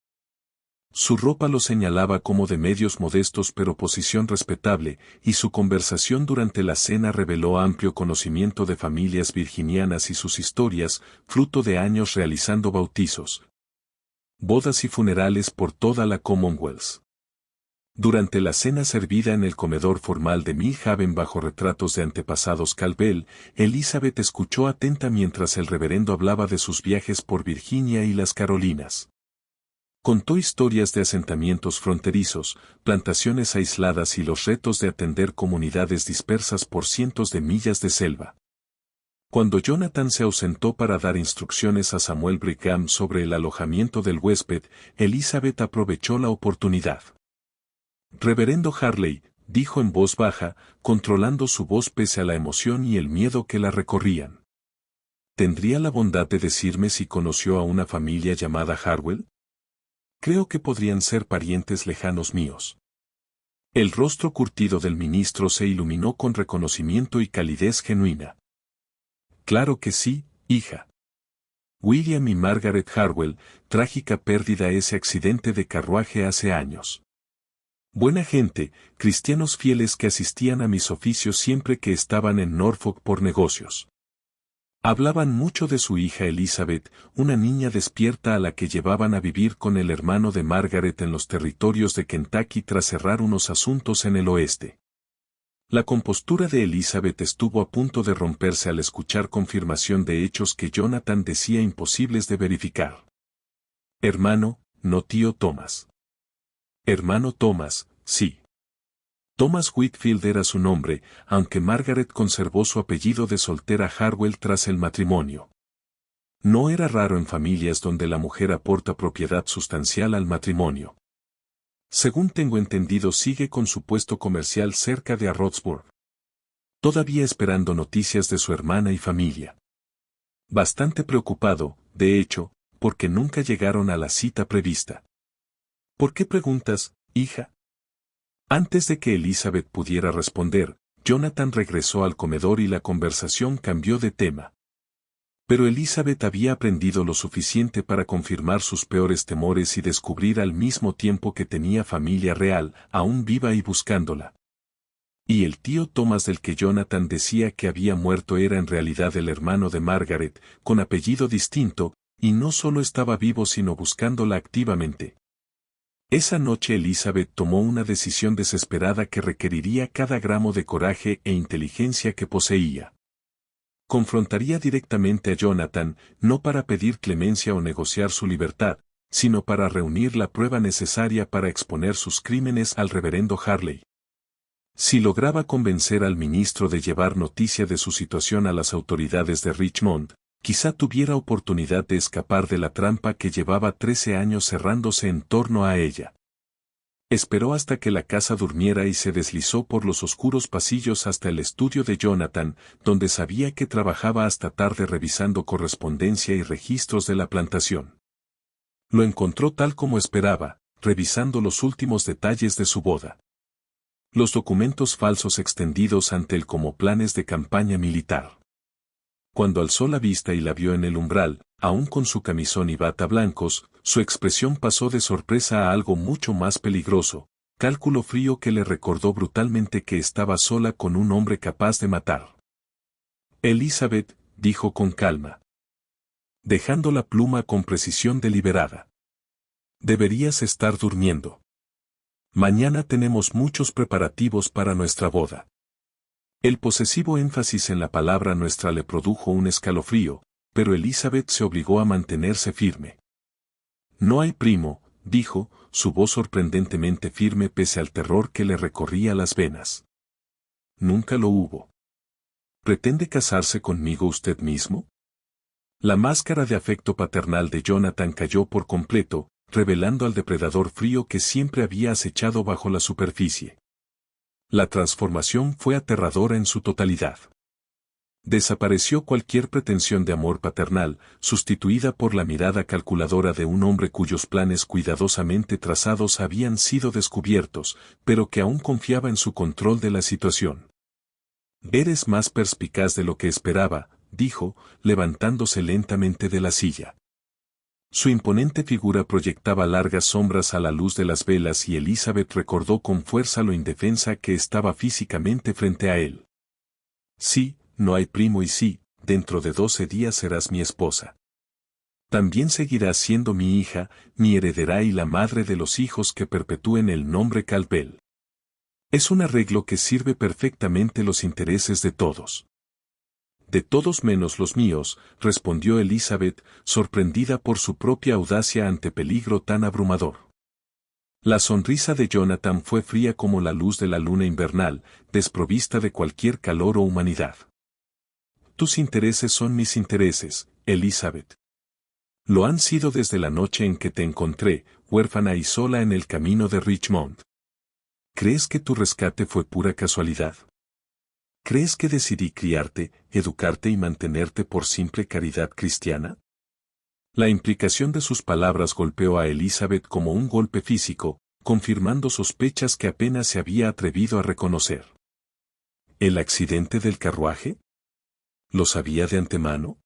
Su ropa lo señalaba como de medios modestos pero posición respetable, y su conversación durante la cena reveló amplio conocimiento de familias virginianas y sus historias, fruto de años realizando bautizos, bodas y funerales por toda la Commonwealth. Durante la cena servida en el comedor formal de Millhaven bajo retratos de antepasados Caldwell, Elizabeth escuchó atenta mientras el reverendo hablaba de sus viajes por Virginia y las Carolinas. Contó historias de asentamientos fronterizos, plantaciones aisladas y los retos de atender comunidades dispersas por cientos de millas de selva. Cuando Jonathan se ausentó para dar instrucciones a Samuel Brigham sobre el alojamiento del huésped, Elizabeth aprovechó la oportunidad. Reverendo Harley, dijo en voz baja, controlando su voz pese a la emoción y el miedo que la recorrían. ¿Tendría la bondad de decirme si conoció a una familia llamada Harwell? Creo que podrían ser parientes lejanos míos. El rostro curtido del ministro se iluminó con reconocimiento y calidez genuina. Claro que sí, hija. William y Margaret Harwell, trágica pérdida ese accidente de carruaje hace años. Buena gente, cristianos fieles que asistían a mis oficios siempre que estaban en Norfolk por negocios. Hablaban mucho de su hija Elizabeth, una niña despierta a la que llevaban a vivir con el hermano de Margaret en los territorios de Kentucky tras cerrar unos asuntos en el oeste. La compostura de Elizabeth estuvo a punto de romperse al escuchar confirmación de hechos que Jonathan decía imposibles de verificar. Hermano, no tío Thomas. Hermano Thomas, sí. Thomas Whitfield era su nombre, aunque Margaret conservó su apellido de soltera Harwell tras el matrimonio. No era raro en familias donde la mujer aporta propiedad sustancial al matrimonio. Según tengo entendido, sigue con su puesto comercial cerca de Roxburgh. Todavía esperando noticias de su hermana y familia. Bastante preocupado, de hecho, porque nunca llegaron a la cita prevista. ¿Por qué preguntas, hija? Antes de que Elizabeth pudiera responder, Jonathan regresó al comedor y la conversación cambió de tema. Pero Elizabeth había aprendido lo suficiente para confirmar sus peores temores y descubrir al mismo tiempo que tenía familia real, aún viva y buscándola. Y el tío Thomas del que Jonathan decía que había muerto era en realidad el hermano de Margaret, con apellido distinto, y no solo estaba vivo sino buscándola activamente. Esa noche Elizabeth tomó una decisión desesperada que requeriría cada gramo de coraje e inteligencia que poseía. Confrontaría directamente a Jonathan, no para pedir clemencia o negociar su libertad, sino para reunir la prueba necesaria para exponer sus crímenes al reverendo Harley. Si lograba convencer al ministro de llevar noticia de su situación a las autoridades de Richmond, quizá tuviera oportunidad de escapar de la trampa que llevaba 13 años cerrándose en torno a ella. Esperó hasta que la casa durmiera y se deslizó por los oscuros pasillos hasta el estudio de Jonathan, donde sabía que trabajaba hasta tarde revisando correspondencia y registros de la plantación. Lo encontró tal como esperaba, revisando los últimos detalles de su boda. Los documentos falsos extendidos ante él como planes de campaña militar. Cuando alzó la vista y la vio en el umbral, aún con su camisón y bata blancos, su expresión pasó de sorpresa a algo mucho más peligroso, cálculo frío que le recordó brutalmente que estaba sola con un hombre capaz de matar. Elizabeth, dijo con calma, dejando la pluma con precisión deliberada. Deberías estar durmiendo. Mañana tenemos muchos preparativos para nuestra boda. El posesivo énfasis en la palabra nuestra le produjo un escalofrío, pero Elizabeth se obligó a mantenerse firme. No hay primo, dijo, su voz sorprendentemente firme pese al terror que le recorría las venas. Nunca lo hubo. ¿Pretende casarse conmigo usted mismo? La máscara de afecto paternal de Jonathan cayó por completo, revelando al depredador frío que siempre había acechado bajo la superficie. La transformación fue aterradora en su totalidad. Desapareció cualquier pretensión de amor paternal, sustituida por la mirada calculadora de un hombre cuyos planes cuidadosamente trazados habían sido descubiertos, pero que aún confiaba en su control de la situación. Eres más perspicaz de lo que esperaba, dijo, levantándose lentamente de la silla. Su imponente figura proyectaba largas sombras a la luz de las velas y Elizabeth recordó con fuerza lo indefensa que estaba físicamente frente a él. Sí, no hay primo y sí, dentro de 12 días serás mi esposa. También seguirás siendo mi hija, mi heredera y la madre de los hijos que perpetúen el nombre Calpel. Es un arreglo que sirve perfectamente los intereses de todos. De todos menos los míos, respondió Elizabeth, sorprendida por su propia audacia ante peligro tan abrumador. La sonrisa de Jonathan fue fría como la luz de la luna invernal, desprovista de cualquier calor o humanidad. Tus intereses son mis intereses, Elizabeth. Lo han sido desde la noche en que te encontré, huérfana y sola en el camino de Richmond. ¿Crees que tu rescate fue pura casualidad? ¿Crees que decidí criarte, educarte y mantenerte por simple caridad cristiana? La implicación de sus palabras golpeó a Elizabeth como un golpe físico, confirmando sospechas que apenas se había atrevido a reconocer. ¿El accidente del carruaje? ¿Lo sabía de antemano?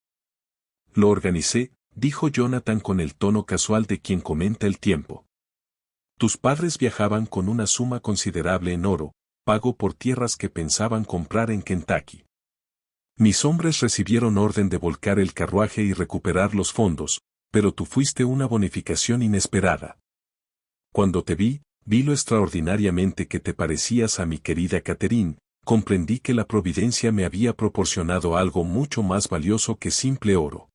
Lo organicé, dijo Jonathan con el tono casual de quien comenta el tiempo. Tus padres viajaban con una suma considerable en oro, pago por tierras que pensaban comprar en Kentucky. Mis hombres recibieron orden de volcar el carruaje y recuperar los fondos, pero tú fuiste una bonificación inesperada. Cuando te vi lo extraordinariamente que te parecías a mi querida Catherine, comprendí que la providencia me había proporcionado algo mucho más valioso que simple oro.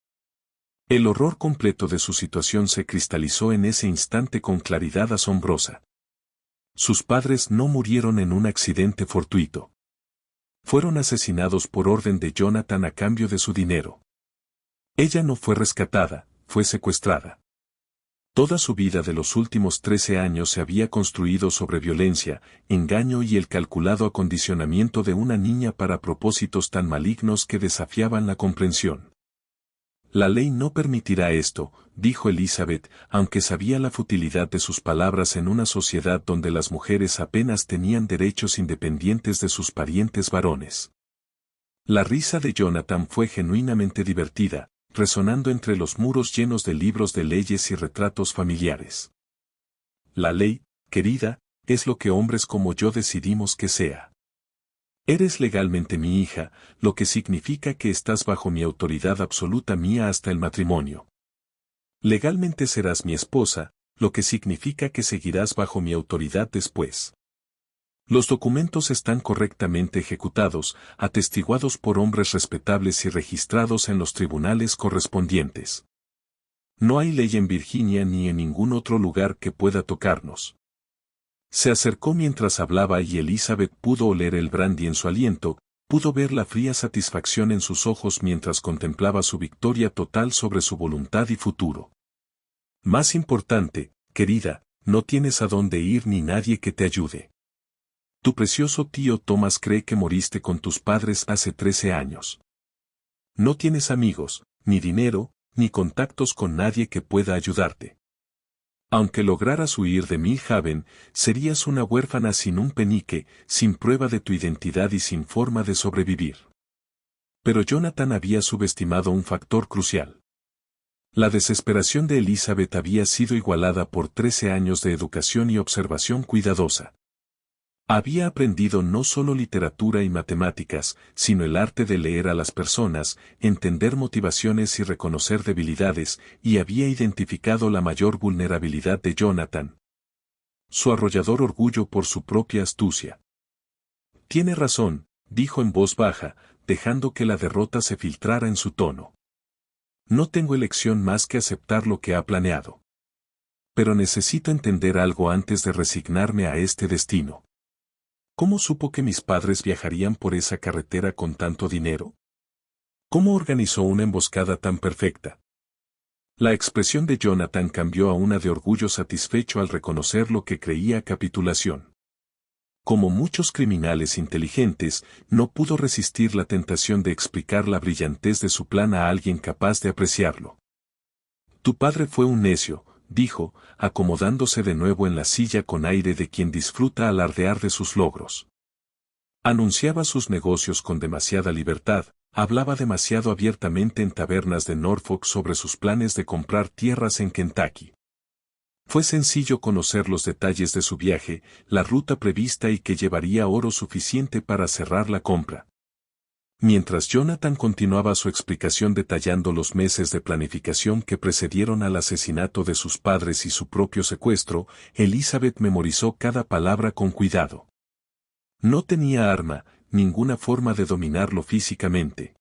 El horror completo de su situación se cristalizó en ese instante con claridad asombrosa. Sus padres no murieron en un accidente fortuito. Fueron asesinados por orden de Jonathan a cambio de su dinero. Ella no fue rescatada, fue secuestrada. Toda su vida de los últimos 13 años se había construido sobre violencia, engaño y el calculado acondicionamiento de una niña para propósitos tan malignos que desafiaban la comprensión. La ley no permitirá esto, dijo Elizabeth, aunque sabía la futilidad de sus palabras en una sociedad donde las mujeres apenas tenían derechos independientes de sus parientes varones. La risa de Jonathan fue genuinamente divertida, resonando entre los muros llenos de libros de leyes y retratos familiares. La ley, querida, es lo que hombres como yo decidimos que sea. Eres legalmente mi hija, lo que significa que estás bajo mi autoridad absoluta mía hasta el matrimonio. Legalmente serás mi esposa, lo que significa que seguirás bajo mi autoridad después. Los documentos están correctamente ejecutados, atestiguados por hombres respetables y registrados en los tribunales correspondientes. No hay ley en Virginia ni en ningún otro lugar que pueda tocarnos. Se acercó mientras hablaba y Elizabeth pudo oler el brandy en su aliento, pudo ver la fría satisfacción en sus ojos mientras contemplaba su victoria total sobre su voluntad y futuro. Más importante, querida, no tienes a dónde ir ni nadie que te ayude. Tu precioso tío Thomas cree que moriste con tus padres hace 13 años. No tienes amigos, ni dinero, ni contactos con nadie que pueda ayudarte. Aunque lograras huir de Millhaven, serías una huérfana sin un penique, sin prueba de tu identidad y sin forma de sobrevivir. Pero Jonathan había subestimado un factor crucial. La desesperación de Elizabeth había sido igualada por 13 años de educación y observación cuidadosa. Había aprendido no solo literatura y matemáticas, sino el arte de leer a las personas, entender motivaciones y reconocer debilidades, y había identificado la mayor vulnerabilidad de Jonathan: su arrollador orgullo por su propia astucia. Tiene razón, dijo en voz baja, dejando que la derrota se filtrara en su tono. No tengo elección más que aceptar lo que ha planeado. Pero necesito entender algo antes de resignarme a este destino. ¿Cómo supo que mis padres viajarían por esa carretera con tanto dinero? ¿Cómo organizó una emboscada tan perfecta? La expresión de Jonathan cambió a una de orgullo satisfecho al reconocer lo que creía capitulación. Como muchos criminales inteligentes, no pudo resistir la tentación de explicar la brillantez de su plan a alguien capaz de apreciarlo. Tu padre fue un necio, dijo, acomodándose de nuevo en la silla con aire de quien disfruta alardear de sus logros. Anunciaba sus negocios con demasiada libertad, hablaba demasiado abiertamente en tabernas de Norfolk sobre sus planes de comprar tierras en Kentucky. Fue sencillo conocer los detalles de su viaje, la ruta prevista y que llevaría oro suficiente para cerrar la compra. Mientras Jonathan continuaba su explicación detallando los meses de planificación que precedieron al asesinato de sus padres y su propio secuestro, Elizabeth memorizó cada palabra con cuidado. No tenía arma, ninguna forma de dominarlo físicamente.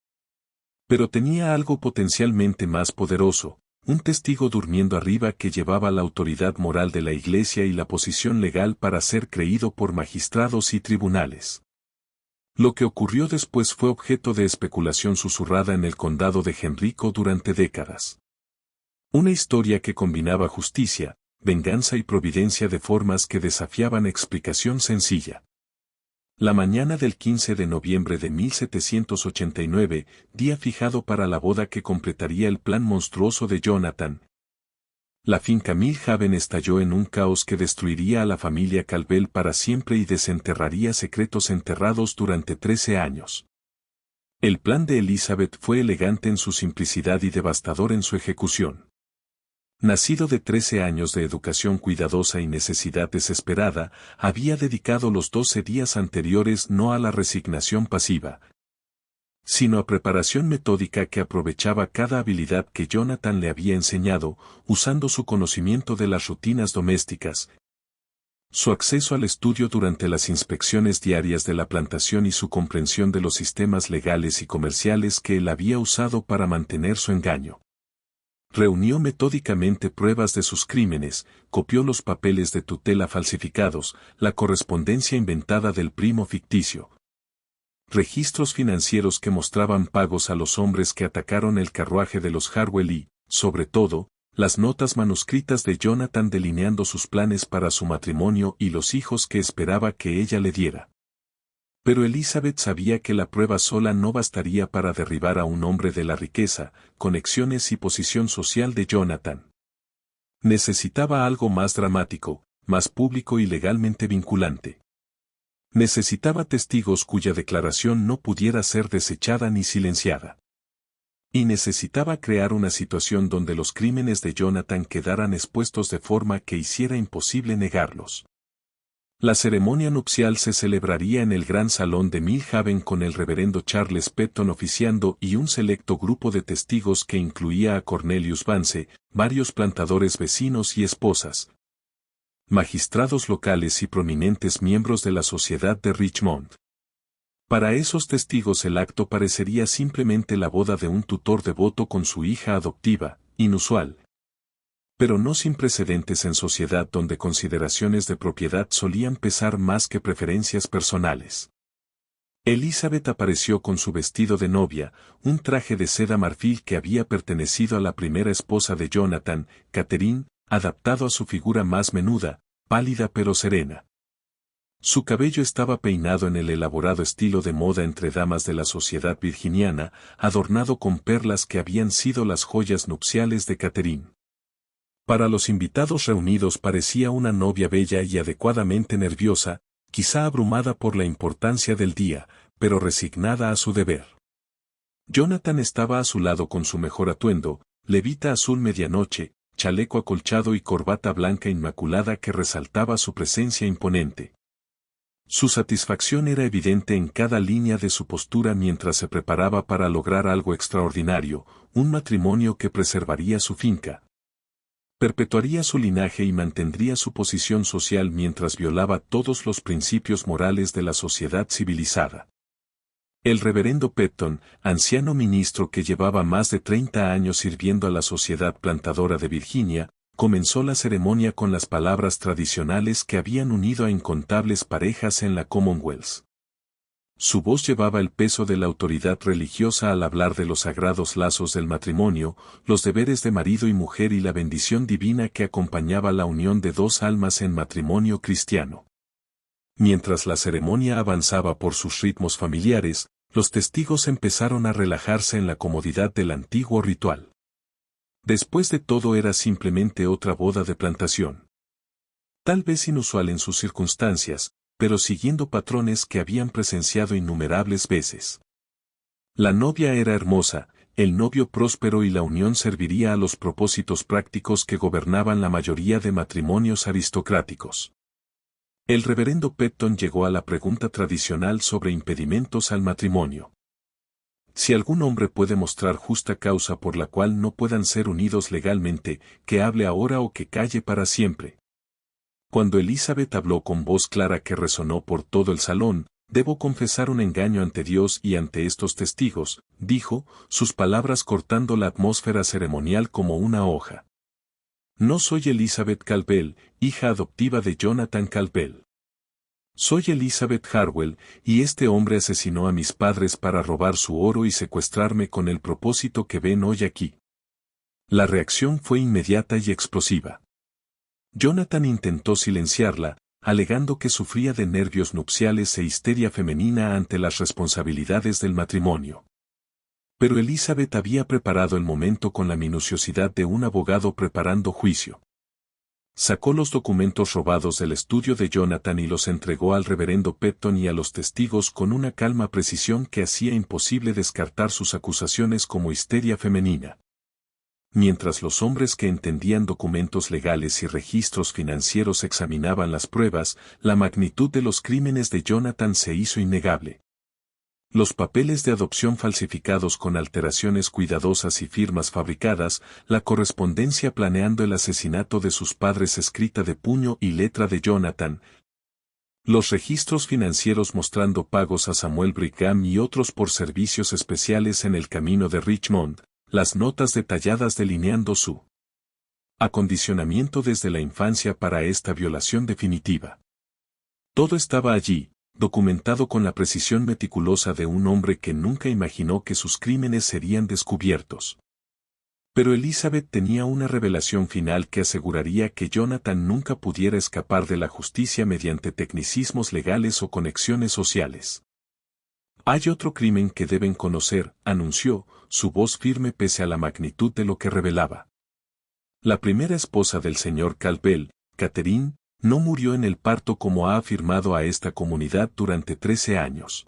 Pero tenía algo potencialmente más poderoso, un testigo durmiendo arriba que llevaba la autoridad moral de la Iglesia y la posición legal para ser creído por magistrados y tribunales. Lo que ocurrió después fue objeto de especulación susurrada en el condado de Henrico durante décadas. Una historia que combinaba justicia, venganza y providencia de formas que desafiaban explicación sencilla. La mañana del 15 de noviembre de 1789, día fijado para la boda que completaría el plan monstruoso de Jonathan, la finca Millhaven estalló en un caos que destruiría a la familia Calvel para siempre y desenterraría secretos enterrados durante 13 años. El plan de Elizabeth fue elegante en su simplicidad y devastador en su ejecución. Nacido de 13 años de educación cuidadosa y necesidad desesperada, había dedicado los 12 días anteriores no a la resignación pasiva, sino a preparación metódica que aprovechaba cada habilidad que Jonathan le había enseñado, usando su conocimiento de las rutinas domésticas, su acceso al estudio durante las inspecciones diarias de la plantación y su comprensión de los sistemas legales y comerciales que él había usado para mantener su engaño. Reunió metódicamente pruebas de sus crímenes, copió los papeles de tutela falsificados, la correspondencia inventada del primo ficticio, registros financieros que mostraban pagos a los hombres que atacaron el carruaje de los Harwell y, sobre todo, las notas manuscritas de Jonathan delineando sus planes para su matrimonio y los hijos que esperaba que ella le diera. Pero Elizabeth sabía que la prueba sola no bastaría para derribar a un hombre de la riqueza, conexiones y posición social de Jonathan. Necesitaba algo más dramático, más público y legalmente vinculante. Necesitaba testigos cuya declaración no pudiera ser desechada ni silenciada. Y necesitaba crear una situación donde los crímenes de Jonathan quedaran expuestos de forma que hiciera imposible negarlos. La ceremonia nupcial se celebraría en el gran salón de Millhaven con el reverendo Charles Petton oficiando y un selecto grupo de testigos que incluía a Cornelius Vance, varios plantadores vecinos y esposas, magistrados locales y prominentes miembros de la sociedad de Richmond. Para esos testigos el acto parecería simplemente la boda de un tutor devoto con su hija adoptiva, inusual, pero no sin precedentes en sociedad donde consideraciones de propiedad solían pesar más que preferencias personales. Elizabeth apareció con su vestido de novia, un traje de seda marfil que había pertenecido a la primera esposa de Jonathan, Catherine, adaptado a su figura más menuda, pálida pero serena. Su cabello estaba peinado en el elaborado estilo de moda entre damas de la sociedad virginiana, adornado con perlas que habían sido las joyas nupciales de Catherine. Para los invitados reunidos parecía una novia bella y adecuadamente nerviosa, quizá abrumada por la importancia del día, pero resignada a su deber. Jonathan estaba a su lado con su mejor atuendo, levita azul medianoche, chaleco acolchado y corbata blanca inmaculada que resaltaba su presencia imponente. Su satisfacción era evidente en cada línea de su postura mientras se preparaba para lograr algo extraordinario, un matrimonio que preservaría su finca, perpetuaría su linaje y mantendría su posición social mientras violaba todos los principios morales de la sociedad civilizada. El reverendo Petton, anciano ministro que llevaba más de 30 años sirviendo a la sociedad plantadora de Virginia, comenzó la ceremonia con las palabras tradicionales que habían unido a incontables parejas en la Commonwealth. Su voz llevaba el peso de la autoridad religiosa al hablar de los sagrados lazos del matrimonio, los deberes de marido y mujer y la bendición divina que acompañaba la unión de dos almas en matrimonio cristiano. Mientras la ceremonia avanzaba por sus ritmos familiares, los testigos empezaron a relajarse en la comodidad del antiguo ritual. Después de todo era simplemente otra boda de plantación. Tal vez inusual en sus circunstancias, pero siguiendo patrones que habían presenciado innumerables veces. La novia era hermosa, el novio próspero y la unión serviría a los propósitos prácticos que gobernaban la mayoría de matrimonios aristocráticos. El reverendo Petton llegó a la pregunta tradicional sobre impedimentos al matrimonio. Si algún hombre puede mostrar justa causa por la cual no puedan ser unidos legalmente, que hable ahora o que calle para siempre. Cuando Elizabeth habló con voz clara que resonó por todo el salón, debo confesar un engaño ante Dios y ante estos testigos, dijo, sus palabras cortando la atmósfera ceremonial como una hoja. No soy Elizabeth Calvel, hija adoptiva de Jonathan Calvel. Soy Elizabeth Harwell, y este hombre asesinó a mis padres para robar su oro y secuestrarme con el propósito que ven hoy aquí. La reacción fue inmediata y explosiva. Jonathan intentó silenciarla, alegando que sufría de nervios nupciales e histeria femenina ante las responsabilidades del matrimonio. Pero Elizabeth había preparado el momento con la minuciosidad de un abogado preparando juicio. Sacó los documentos robados del estudio de Jonathan y los entregó al reverendo Pepton y a los testigos con una calma precisión que hacía imposible descartar sus acusaciones como histeria femenina. Mientras los hombres que entendían documentos legales y registros financieros examinaban las pruebas, la magnitud de los crímenes de Jonathan se hizo innegable. Los papeles de adopción falsificados con alteraciones cuidadosas y firmas fabricadas, la correspondencia planeando el asesinato de sus padres escrita de puño y letra de Jonathan, los registros financieros mostrando pagos a Samuel Brigham y otros por servicios especiales en el camino de Richmond, las notas detalladas delineando su acondicionamiento desde la infancia para esta violación definitiva. Todo estaba allí, documentado con la precisión meticulosa de un hombre que nunca imaginó que sus crímenes serían descubiertos. Pero Elizabeth tenía una revelación final que aseguraría que Jonathan nunca pudiera escapar de la justicia mediante tecnicismos legales o conexiones sociales. Hay otro crimen que deben conocer, anunció, su voz firme pese a la magnitud de lo que revelaba. La primera esposa del señor Caldwell, Catherine, no murió en el parto como ha afirmado a esta comunidad durante 13 años.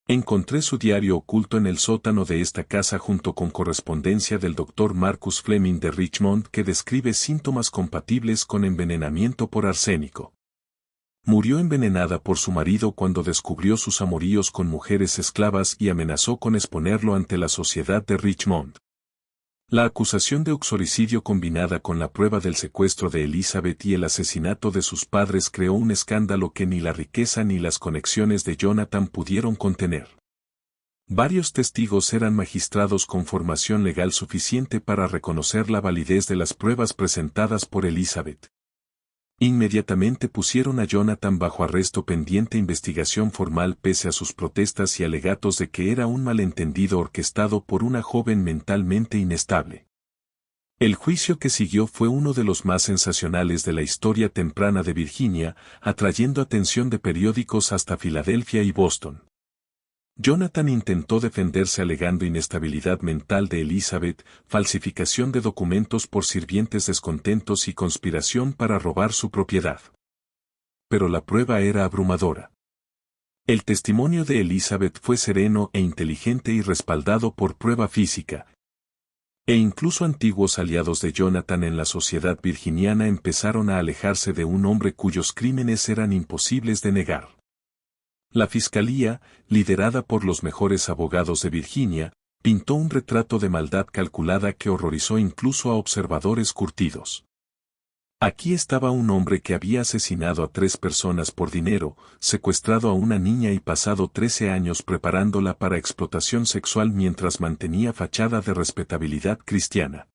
Encontré su diario oculto en el sótano de esta casa junto con correspondencia del Dr. Marcus Fleming de Richmond que describe síntomas compatibles con envenenamiento por arsénico. Murió envenenada por su marido cuando descubrió sus amoríos con mujeres esclavas y amenazó con exponerlo ante la sociedad de Richmond. La acusación de uxoricidio combinada con la prueba del secuestro de Elizabeth y el asesinato de sus padres creó un escándalo que ni la riqueza ni las conexiones de Jonathan pudieron contener. Varios testigos eran magistrados con formación legal suficiente para reconocer la validez de las pruebas presentadas por Elizabeth. Inmediatamente pusieron a Jonathan bajo arresto pendiente investigación formal pese a sus protestas y alegatos de que era un malentendido orquestado por una joven mentalmente inestable. El juicio que siguió fue uno de los más sensacionales de la historia temprana de Virginia, atrayendo atención de periódicos hasta Filadelfia y Boston. Jonathan intentó defenderse alegando inestabilidad mental de Elizabeth, falsificación de documentos por sirvientes descontentos y conspiración para robar su propiedad. Pero la prueba era abrumadora. El testimonio de Elizabeth fue sereno e inteligente y respaldado por prueba física. E incluso antiguos aliados de Jonathan en la sociedad virginiana empezaron a alejarse de un hombre cuyos crímenes eran imposibles de negar. La fiscalía, liderada por los mejores abogados de Virginia, pintó un retrato de maldad calculada que horrorizó incluso a observadores curtidos. Aquí estaba un hombre que había asesinado a 3 personas por dinero, secuestrado a una niña y pasado 13 años preparándola para explotación sexual mientras mantenía fachada de respetabilidad cristiana.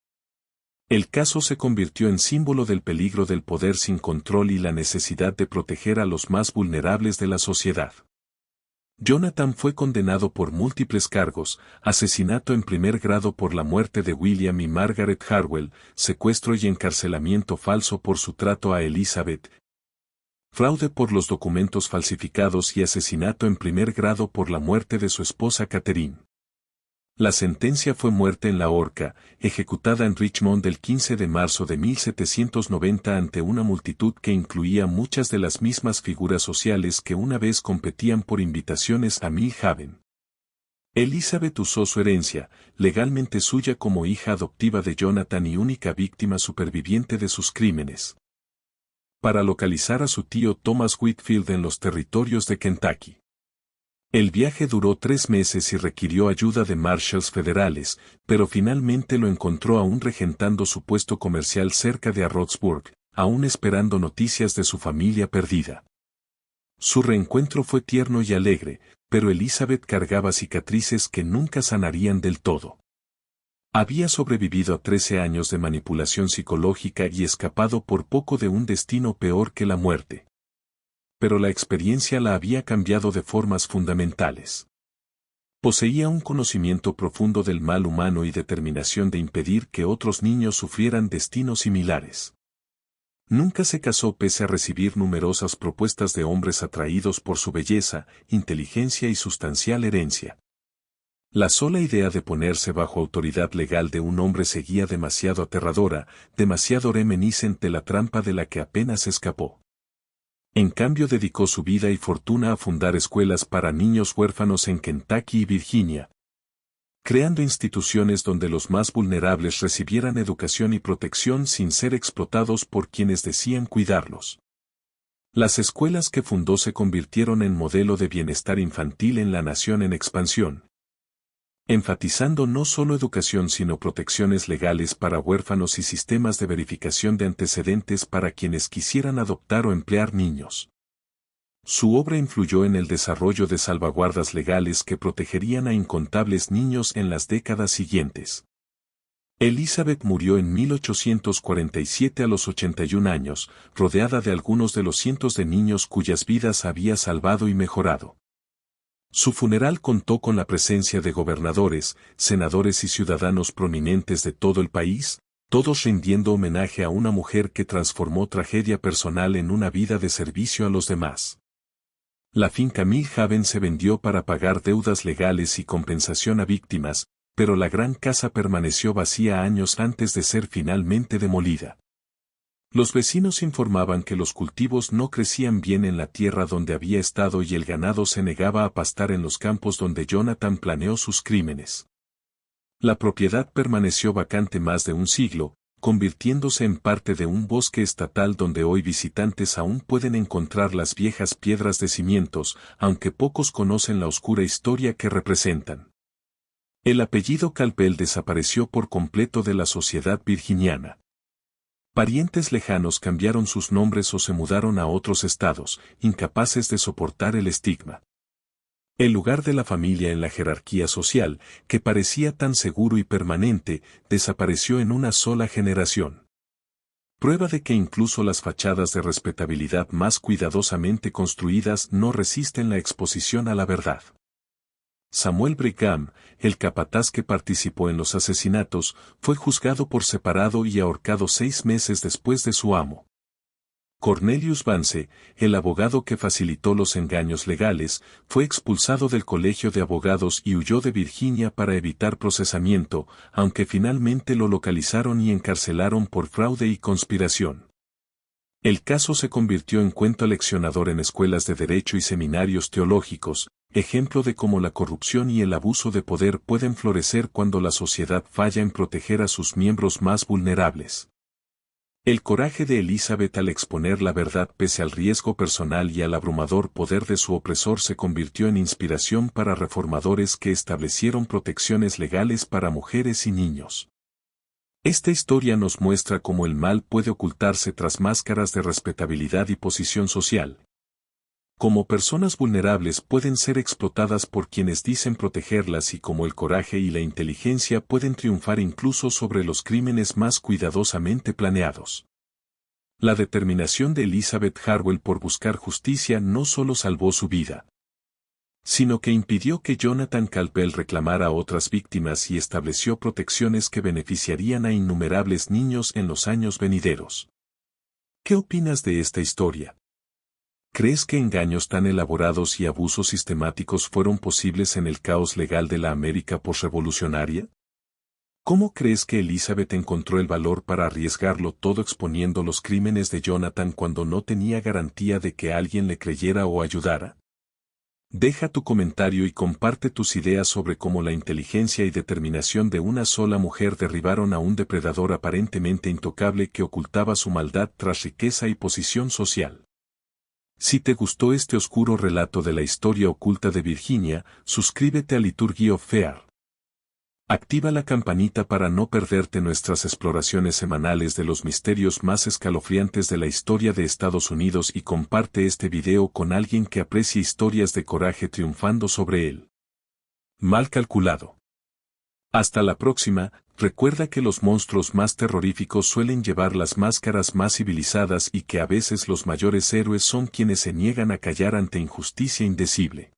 El caso se convirtió en símbolo del peligro del poder sin control y la necesidad de proteger a los más vulnerables de la sociedad. Jonathan fue condenado por múltiples cargos: asesinato en primer grado por la muerte de William y Margaret Harwell, secuestro y encarcelamiento falso por su trato a Elizabeth, fraude por los documentos falsificados y asesinato en primer grado por la muerte de su esposa Catherine. La sentencia fue muerte en la horca, ejecutada en Richmond el 15 de marzo de 1790 ante una multitud que incluía muchas de las mismas figuras sociales que una vez competían por invitaciones a Mill Haven. Elizabeth usó su herencia, legalmente suya como hija adoptiva de Jonathan y única víctima superviviente de sus crímenes, para localizar a su tío Thomas Whitfield en los territorios de Kentucky. El viaje duró 3 meses y requirió ayuda de marshals federales, pero finalmente lo encontró aún regentando su puesto comercial cerca de Roxburgh, aún esperando noticias de su familia perdida. Su reencuentro fue tierno y alegre, pero Elizabeth cargaba cicatrices que nunca sanarían del todo. Había sobrevivido a 13 años de manipulación psicológica y escapado por poco de un destino peor que la muerte. pero la experiencia la había cambiado de formas fundamentales. Poseía un conocimiento profundo del mal humano y determinación de impedir que otros niños sufrieran destinos similares. Nunca se casó pese a recibir numerosas propuestas de hombres atraídos por su belleza, inteligencia y sustancial herencia. La sola idea de ponerse bajo autoridad legal de un hombre seguía demasiado aterradora, demasiado reminiscente la trampa de la que apenas escapó. En cambio dedicó su vida y fortuna a fundar escuelas para niños huérfanos en Kentucky y Virginia, creando instituciones donde los más vulnerables recibieran educación y protección sin ser explotados por quienes decían cuidarlos. Las escuelas que fundó se convirtieron en modelo de bienestar infantil en la nación en expansión, enfatizando no solo educación sino protecciones legales para huérfanos y sistemas de verificación de antecedentes para quienes quisieran adoptar o emplear niños. Su obra influyó en el desarrollo de salvaguardas legales que protegerían a incontables niños en las décadas siguientes. Elizabeth murió en 1847 a los 81 años, rodeada de algunos de los cientos de niños cuyas vidas había salvado y mejorado. Su funeral contó con la presencia de gobernadores, senadores y ciudadanos prominentes de todo el país, todos rindiendo homenaje a una mujer que transformó tragedia personal en una vida de servicio a los demás. La finca Mill Haven se vendió para pagar deudas legales y compensación a víctimas, pero la gran casa permaneció vacía años antes de ser finalmente demolida. Los vecinos informaban que los cultivos no crecían bien en la tierra donde había estado y el ganado se negaba a pastar en los campos donde Jonathan planeó sus crímenes. La propiedad permaneció vacante más de un siglo, convirtiéndose en parte de un bosque estatal donde hoy visitantes aún pueden encontrar las viejas piedras de cimientos, aunque pocos conocen la oscura historia que representan. El apellido Campbell desapareció por completo de la sociedad virginiana. Parientes lejanos cambiaron sus nombres o se mudaron a otros estados, incapaces de soportar el estigma. El lugar de la familia en la jerarquía social, que parecía tan seguro y permanente, desapareció en una sola generación. Prueba de que incluso las fachadas de respetabilidad más cuidadosamente construidas no resisten la exposición a la verdad. Samuel Brigham, el capataz que participó en los asesinatos, fue juzgado por separado y ahorcado 6 meses después de su amo. Cornelius Vance, el abogado que facilitó los engaños legales, fue expulsado del colegio de abogados y huyó de Virginia para evitar procesamiento, aunque finalmente lo localizaron y encarcelaron por fraude y conspiración. El caso se convirtió en cuento leccionador en escuelas de derecho y seminarios teológicos, ejemplo de cómo la corrupción y el abuso de poder pueden florecer cuando la sociedad falla en proteger a sus miembros más vulnerables. El coraje de Elizabeth al exponer la verdad pese al riesgo personal y al abrumador poder de su opresor se convirtió en inspiración para reformadores que establecieron protecciones legales para mujeres y niños. Esta historia nos muestra cómo el mal puede ocultarse tras máscaras de respetabilidad y posición social. Cómo personas vulnerables pueden ser explotadas por quienes dicen protegerlas y cómo el coraje y la inteligencia pueden triunfar incluso sobre los crímenes más cuidadosamente planeados. La determinación de Elizabeth Harwell por buscar justicia no solo salvó su vida, sino que impidió que Jonathan Campbell reclamara a otras víctimas y estableció protecciones que beneficiarían a innumerables niños en los años venideros. ¿Qué opinas de esta historia? ¿Crees que engaños tan elaborados y abusos sistemáticos fueron posibles en el caos legal de la América posrevolucionaria? ¿Cómo crees que Elizabeth encontró el valor para arriesgarlo todo exponiendo los crímenes de Jonathan cuando no tenía garantía de que alguien le creyera o ayudara? Deja tu comentario y comparte tus ideas sobre cómo la inteligencia y determinación de una sola mujer derribaron a un depredador aparentemente intocable que ocultaba su maldad tras riqueza y posición social. Si te gustó este oscuro relato de la historia oculta de Virginia, suscríbete a Liturgy of Fear. Activa la campanita para no perderte nuestras exploraciones semanales de los misterios más escalofriantes de la historia de Estados Unidos y comparte este video con alguien que aprecie historias de coraje triunfando sobre él. Mal calculado. Hasta la próxima, Recuerda que los monstruos más terroríficos suelen llevar las máscaras más civilizadas y que a veces los mayores héroes son quienes se niegan a callar ante injusticia indecible.